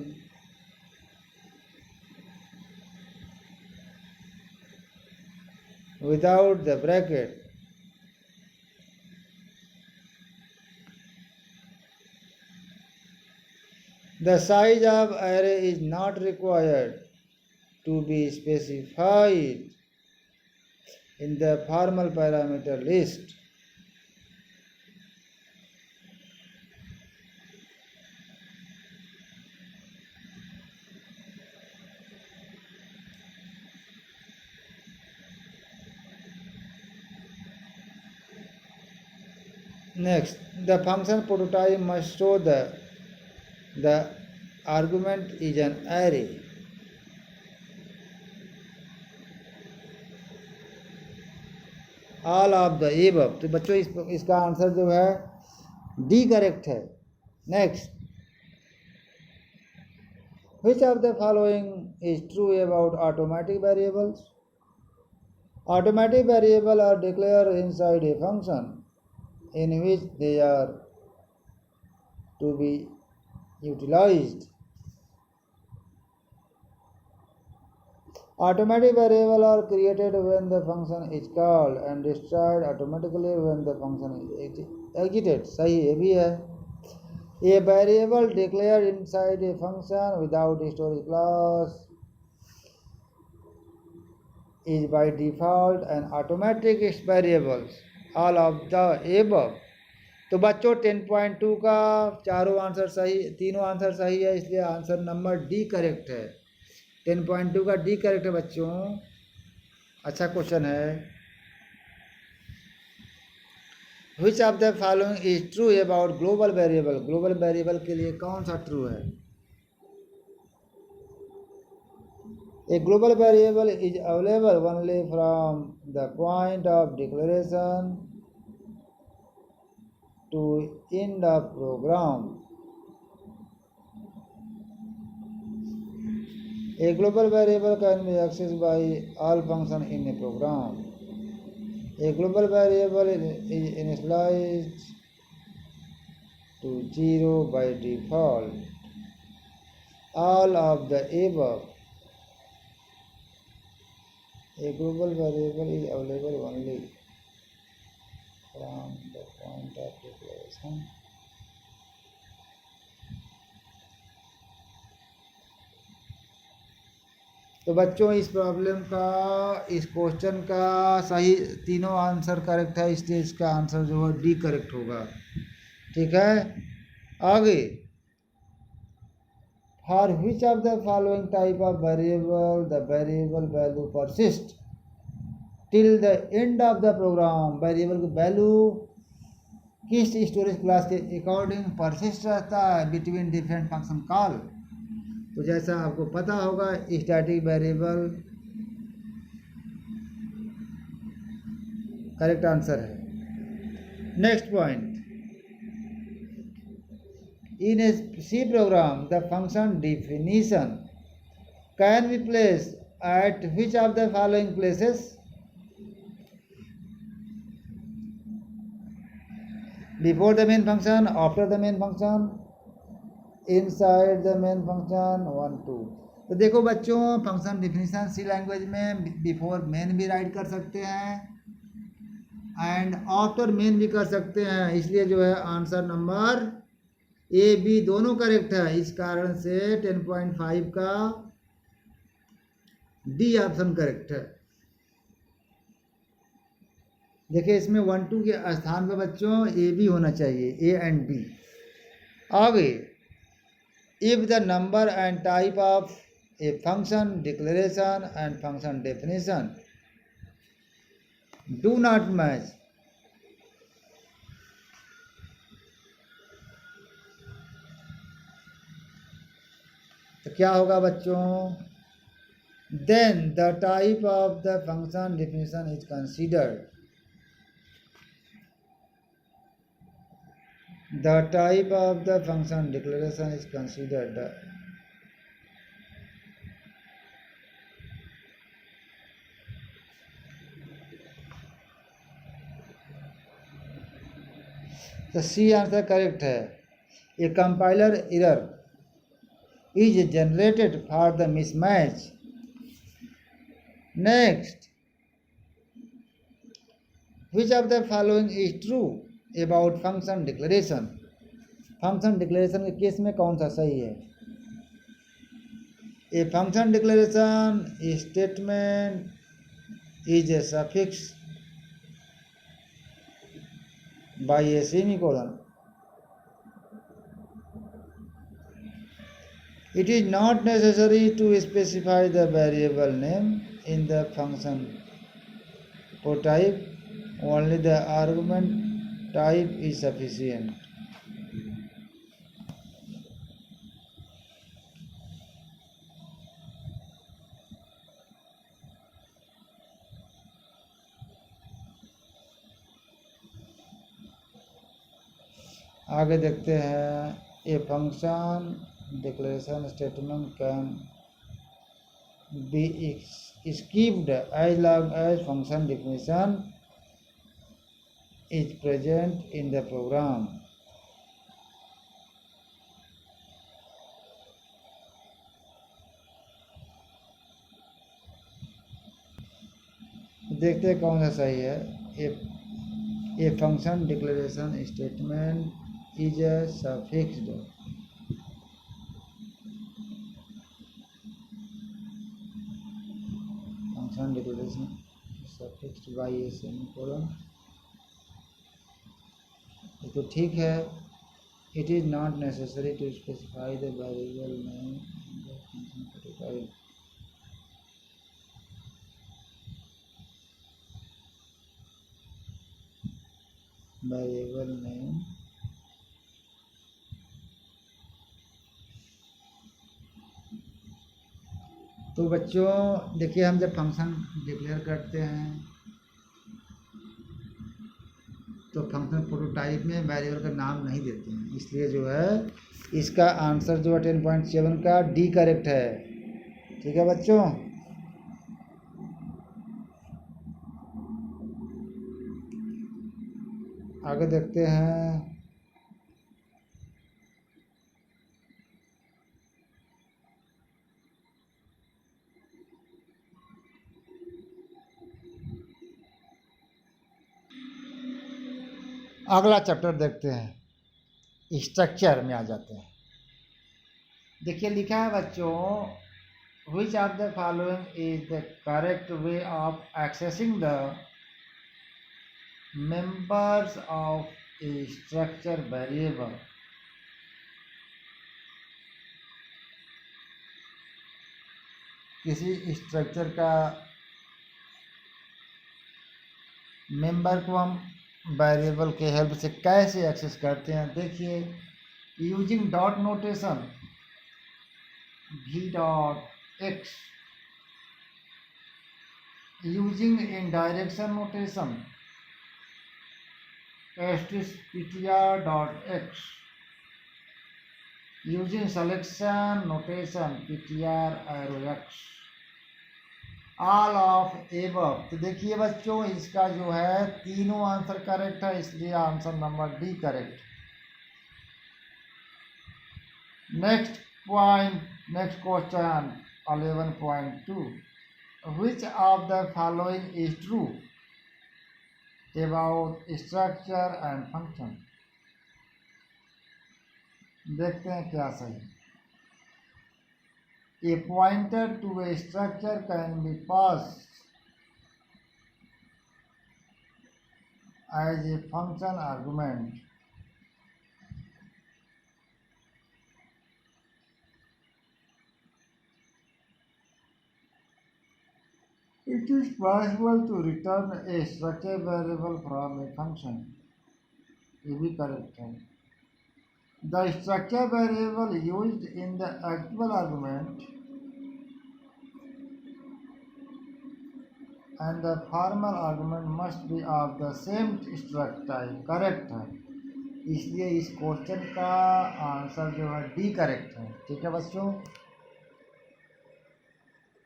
without the bracket. The size of array is not required to be specified in the formal parameter list. Next, the function prototype must show the argument is an array. All of the above. तो बच्चों इसका आंसर जो है डी करेक्ट है। Next, which of the following is true about automatic variables? Automatic variables are declared inside a function in which they are to be utilized. Automatic variables are created when the function is called and destroyed automatically when the function is executed. सही ये भी है। A variable declared inside a function without a storage class is by default an automatic variable. All of the above. तो बच्चों 10.2 का चारों आंसर सही, तीनों आंसर सही है, इसलिए आंसर नंबर डी करेक्ट है। 10.2 का डी करेक्ट है बच्चों। अच्छा क्वेश्चन है। Which of the following is true about global variable? Global variable के लिए कौन सा ट्रू है? A global variable is available only from the point of declaration to end of program. A global variable can be accessed by all functions in a program. A global variable is initialized to 0 by default. All of the above. A global variable is available only from the point of declaration. तो बच्चों इस प्रॉब्लम का, इस क्वेश्चन का सही तीनों आंसर करेक्ट है, इसलिए इसका आंसर जो है डी करेक्ट होगा। ठीक है, आगे। For which of the following type of variable the variable value persist till the end of the program? Variable की वैल्यू किस स्टोरेज क्लास के अकॉर्डिंग परसिस्ट रहता है बिटवीन डिफरेंट फंक्शन कॉल? तो जैसा आपको पता होगा स्टैटिक वेरिएबल करेक्ट आंसर है। Next point, in a C program the function definition can be place at which of the following places? Before the main function, after the main function, inside the main function, 1 2। तो देखो बच्चों, फंक्शन डिफिनीशन सी लैंग्वेज में बिफोर मेन भी राइट कर सकते हैं एंड आफ्टर मेन भी कर सकते हैं, इसलिए जो है आंसर नंबर ए बी दोनों करेक्ट है। इस कारण से 10.5 का डी ऑप्शन करेक्ट है। देखिए इसमें 1 2 के स्थान पर बच्चों ए बी होना चाहिए, ए एंड बी। आगे, if the number and type of a function declaration and function definition do not match, तो क्या होगा बच्चों? then the type of the function definition is considered. The type of the function declaration is considered. तो सी आंसर करेक्ट है। A compiler error is generated for the mismatch. Next, which of the following is true about function declaration? Function declaration के केस में कौन सा सही है? A function declaration statement is a suffix by a semicolon. It is not necessary to specify the variable name in the function prototype, only the argument type is sufficient. आगे देखते हैं, a function declaration statement can be skipped as long as function definition is present in the program. देखते हैं कौन सा सही है। A function declaration statement is suffixed function declaration suffixed by a semicolon. ये तो ठीक है। It is not necessary to specify the variable name the function prototype. Variable name तो बच्चों देखिए, हम जब फंक्शन डिक्लेयर करते हैं तो फंक्शन प्रोटोटाइप में वेरिएबल का नाम नहीं देते हैं, इसलिए जो है इसका आंसर जो है 10.7 का डी करेक्ट है। ठीक है बच्चों। आगे देखते हैं, अगला चैप्टर देखते हैं, स्ट्रक्चर में आ जाते हैं। देखिए लिखा है बच्चों, which of the following is the correct way of accessing the members of A structure variable. किसी स्ट्रक्चर का मेंबर को हम वेरिएबल के हेल्प से कैसे एक्सेस करते हैं। देखिए, using dot notation v dot x, using indirection notation ptr dot x, using selection notation ptr arrow x, all of above. तो देखिए बच्चों, इसका जो है तीनों आंसर करेक्ट है, इसलिए answer number D correct. Next point, next question 11.2, which of the following is true about structure and function. देखते हैं क्या सही। A pointer to a structure can be passed as a function argument. It is possible to return a structure variable from a function. ये भी correct है। The structure variable used in the actual argument and the formal argument must be of the same struct type. Correct है, इसलिए इस क्वेश्चन का आंसर जो है डी करेक्ट है। ठीक है बच्चों।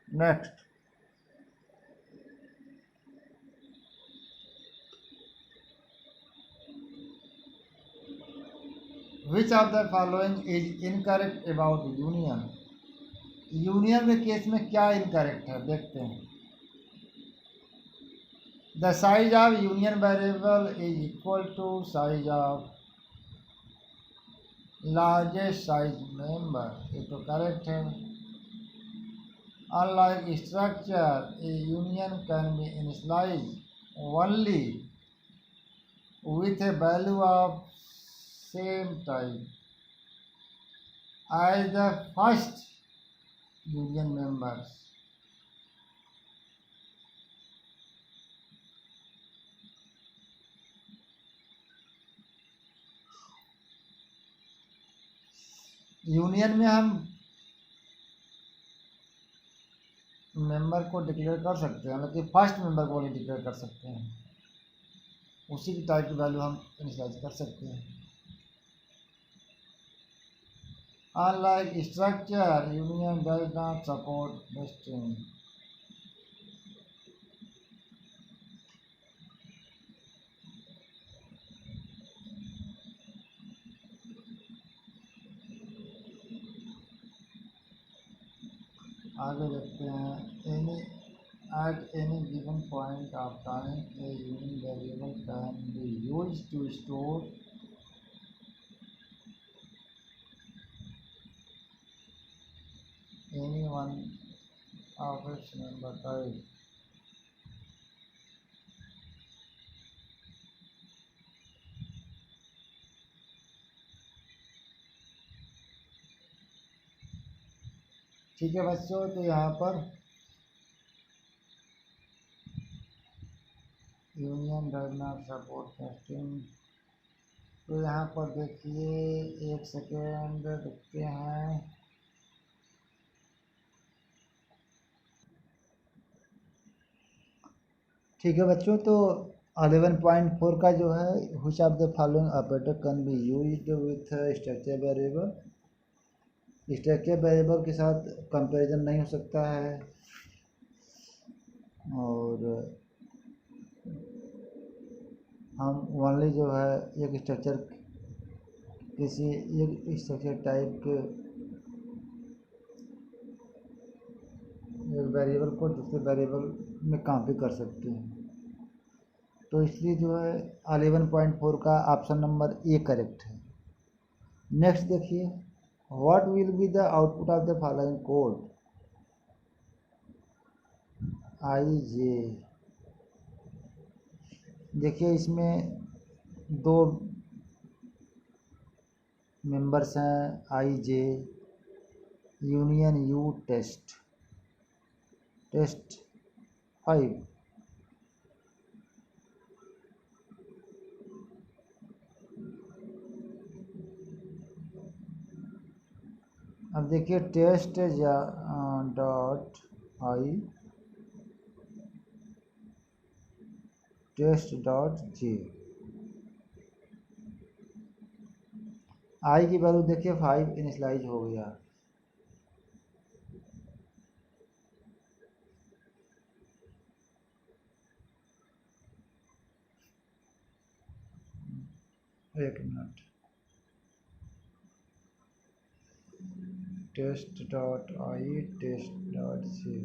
Next, which of the following is incorrect about union. Union के केस में क्या इनकरेक्ट है देखते हैं। The size of union variable is equal to size of largest size member, ये तो करेक्ट है। Unlike structure, a union can be initialised only with a value of same type as the first union members. Union में हम मेंबर को डिक्लेयर कर सकते हैं, लेकिन फर्स्ट मेंबर को नहीं डिक्लेयर कर सकते हैं। उसी की टाइप की वैल्यू हम इनिशियलाइज कर सकते हैं। Unlike structure, union does not support nesting. आगे देखते हैं। Any at any given point of time a union variable can be used to store any one of its member type. ठीक है बच्चों, तो यहाँ पर union does not support nesting. तो यहाँ पर देखिए, एक सेकेंड देखते हैं। ठीक है बच्चों, तो 11.4 का जो है, which of the following operator can be used with structure variable. Structure variable के साथ कंपैरिजन नहीं हो सकता है, और हम ओनली जो है एक स्ट्रक्चर, किसी एक स्ट्रक्चर टाइप के एक वेरिएबल को दूसरे वेरिएबल में कॉपी कर सकते हैं। तो इसलिए जो है 11.4 का ऑप्शन नंबर ए करेक्ट है। नेक्स्ट देखिए, what will be the output of the following code. I j, देखिए इसमें दो मेंबर्स हैं, i j union you test 5। अब देखिए test dot i test dot j, i की वैल्यू देखिए 5 इनिशलाइज हो गया। एक minute, test dot i test dot j,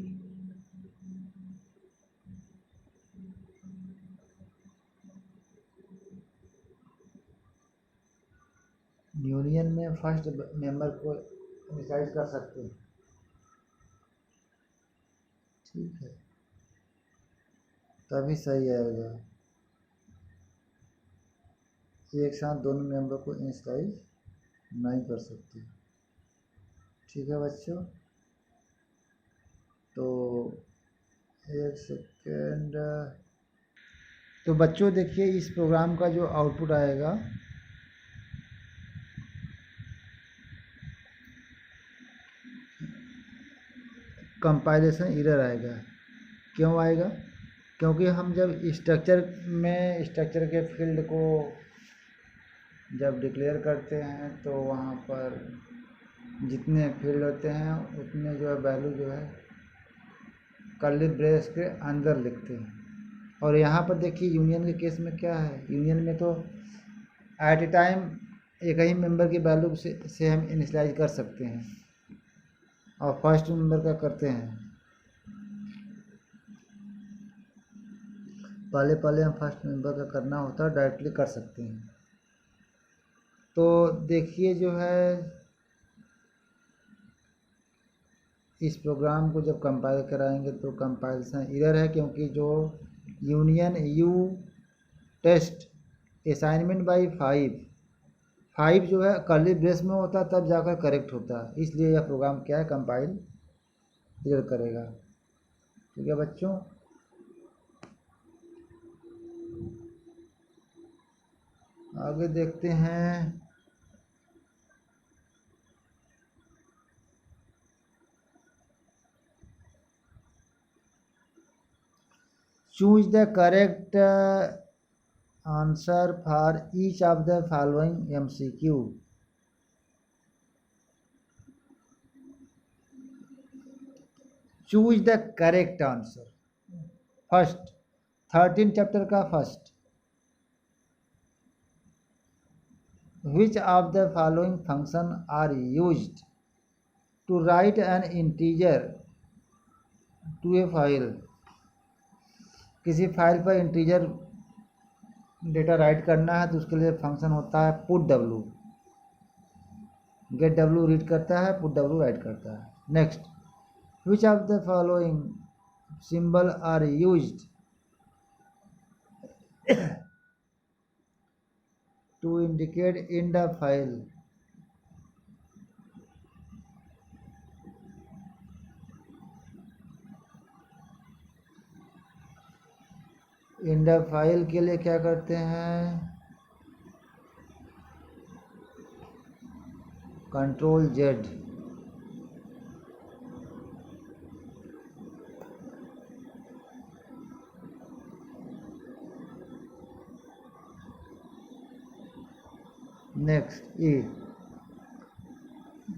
union में फर्स्ट मेंबर को इनिशियलाइज कर सकते हैं। ठीक है, तभी सही आएगा। एक साथ दोनों मेंबर को इनिशियलाइज नहीं कर सकते। ठीक है बच्चों, तो एक सेकेंड। तो बच्चों देखिए, इस प्रोग्राम का जो आउटपुट आएगा, कंपाइलेशन एरर आएगा। क्यों आएगा? क्योंकि हम जब स्ट्रक्चर के फील्ड को जब डिक्लेयर करते हैं, तो वहाँ पर जितने फील्ड होते हैं उतने जो है वैल्यू जो है कर्ली ब्रेस के अंदर लिखते हैं। और यहाँ पर देखिए यूनियन के केस में क्या है, यूनियन में तो एट ए टाइम एक ही मेंबर की वैल्यू से हम इनिशियलाइज कर सकते हैं, और फर्स्ट मेंबर का करते हैं। पहले हम फर्स्ट मेंबर का करना होता है, डायरेक्टली कर सकते हैं। तो देखिए जो है, इस प्रोग्राम को जब कंपाइल कराएंगे तो कंपाइलेशन एरर है, क्योंकि जो union you test assignment by 5 जो है कर्ली ब्रेस में होता है, तब जाकर करेक्ट होता है। इसलिए यह प्रोग्राम क्या है, कंपाइल एरर करेगा। ठीक है बच्चों, आगे देखते हैं। Choose the correct answer for each of the following MCQ. Choose the correct answer. First 13 chapter का first. Which of the following function are used to write an integer to a file? किसी फाइल पर इंटीजर डेटा राइट करना है तो उसके लिए फंक्शन होता है put w. Get w read करता है, पुट w राइट करता है. Next, which of the following symbol are used to indicate in the file? In the file के लिए क्या करते हैं? Ctrl+Z.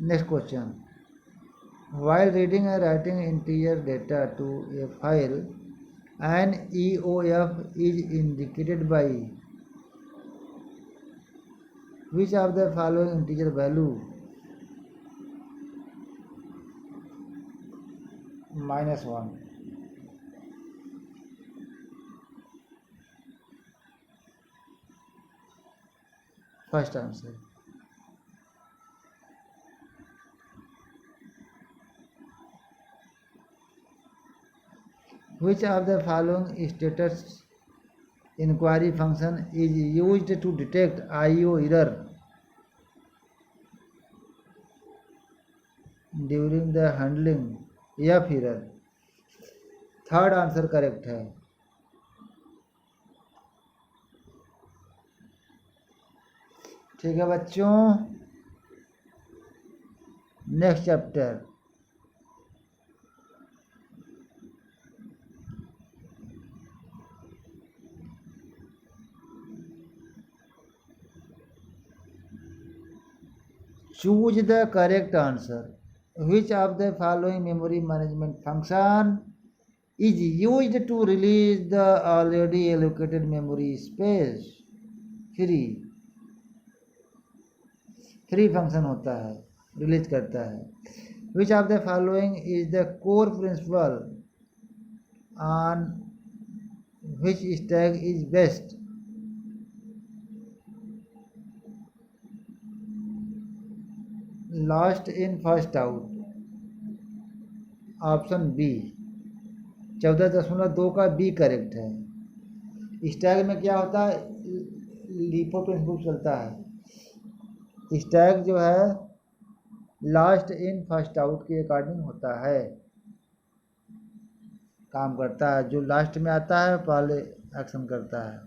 Next question. While reading and writing integer data to a file, an EOF is indicated by which of the following integer value? -1. First answer. Which of the following status inquiry function is used to detect IO error during the handling? F error. Third answer correct है. ठीक है बच्चों, next chapter. Choose the correct answer. Which of the following memory management function is used to release the already allocated memory space? Free function होता है, रिलीज करता है. Which of the following is the core principle on which stack is best? Last in first out. Option B 14.2 का बी करेक्ट है. स्टैक में क्या होता है? लीफो प्रिंसिपल चलता है. स्टैक जो है लास्ट इन फर्स्ट आउट के अकॉर्डिंग होता है, काम करता है. जो लास्ट में आता है पहले एक्शन करता है.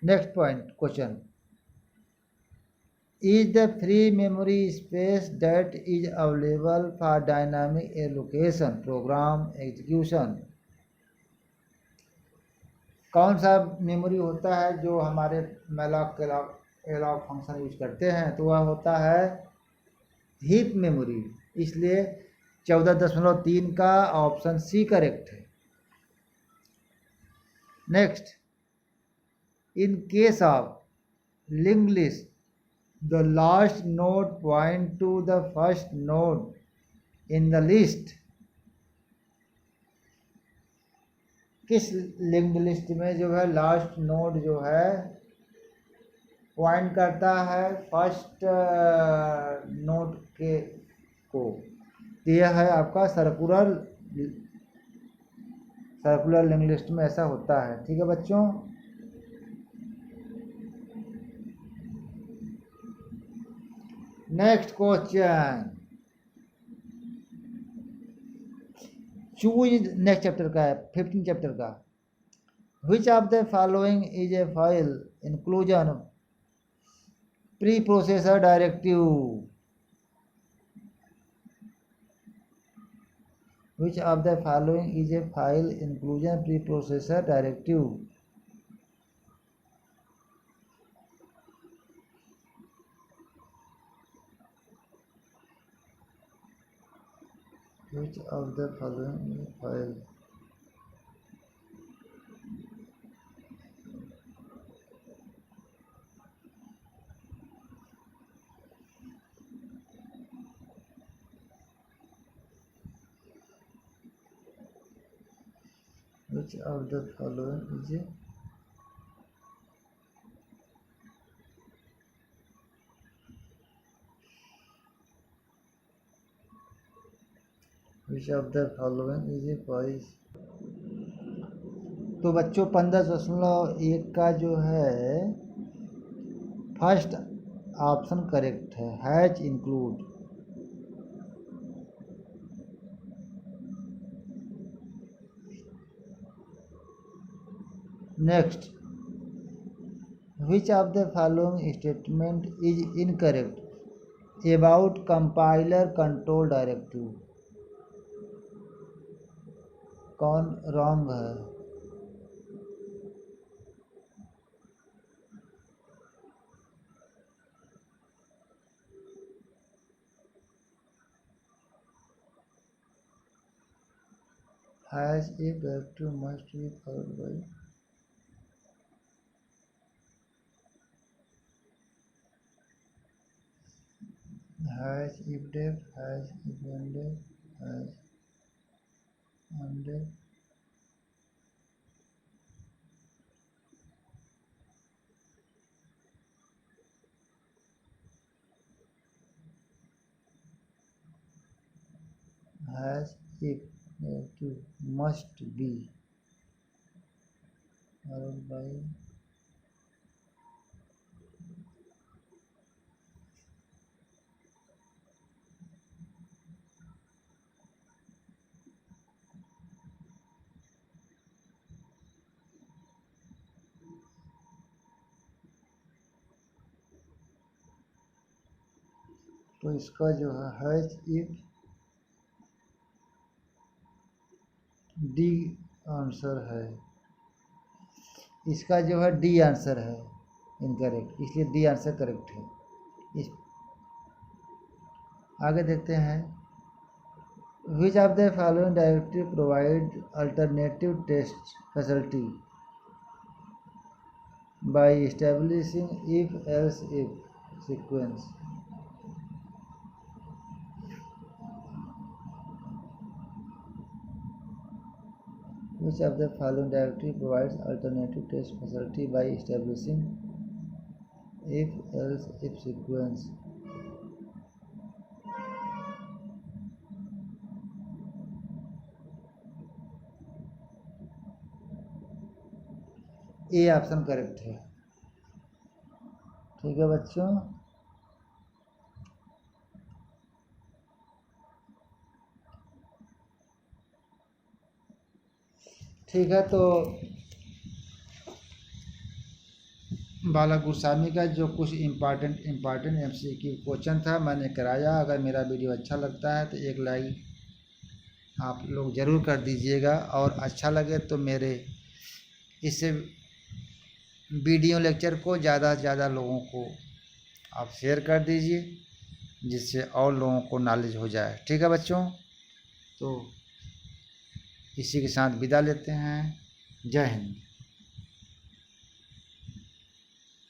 Next point question. Is the free memory space that is available for dynamic allocation program execution? कौन सा मेमोरी होता है जो हमारे malloc alloc फंक्शन यूज करते हैं? तो वह होता है हीप मेमोरी. इसलिए 14.3 का ऑप्शन सी करेक्ट है. Next, in case of linked list, the last node point to the first node in the list. किस लिंक्ड लिस्ट में जो है लास्ट नोड जो है पॉइंट करता है फर्स्ट नोड के को? यह है आपका सर्कुलर लिंक्ड लिस्ट में ऐसा होता है. ठीक है बच्चों. Next question. Choose next chapter का है, 15 चैप्टर का. विच of the following is a file inclusion pre-processor directive, which of the following is a file inclusion preprocessor directive? Which of the following is a file? Which of the following is a Which of the following is a file? तो बच्चों 15.1 का जो है फर्स्ट ऑप्शन करेक्ट है, has include. Next, which of the following statement is incorrect about compiler control directive? कौन रॉन्ग है? Has if directive must be followed by has if def, has if ended, has ended, has if directive must be followed by तो इसका जो है हैज इफ डी आंसर है, इसका जो है डी आंसर है इनकरेक्ट, इसलिए डी आंसर करेक्ट है। इस आगे देखते हैं, which of the following directive provide alternative test facility by establishing if else if sequence? Which of the following directive provides alternative test facility by establishing if else if sequence? A option correct है। ठीक है बच्चों, ठीक है। तो बाला गुरसामी का जो कुछ इम्पॉर्टेंट MCQ क्वेश्चन था मैंने कराया। अगर मेरा वीडियो अच्छा लगता है तो एक लाइक आप लोग ज़रूर कर दीजिएगा, और अच्छा लगे तो मेरे इस वीडियो लेक्चर को ज़्यादा से ज़्यादा लोगों को आप शेयर कर दीजिए, जिससे और लोगों को नॉलेज हो जाए। ठीक है बच्चों, तो इसी के साथ विदा लेते हैं। जय हिंद।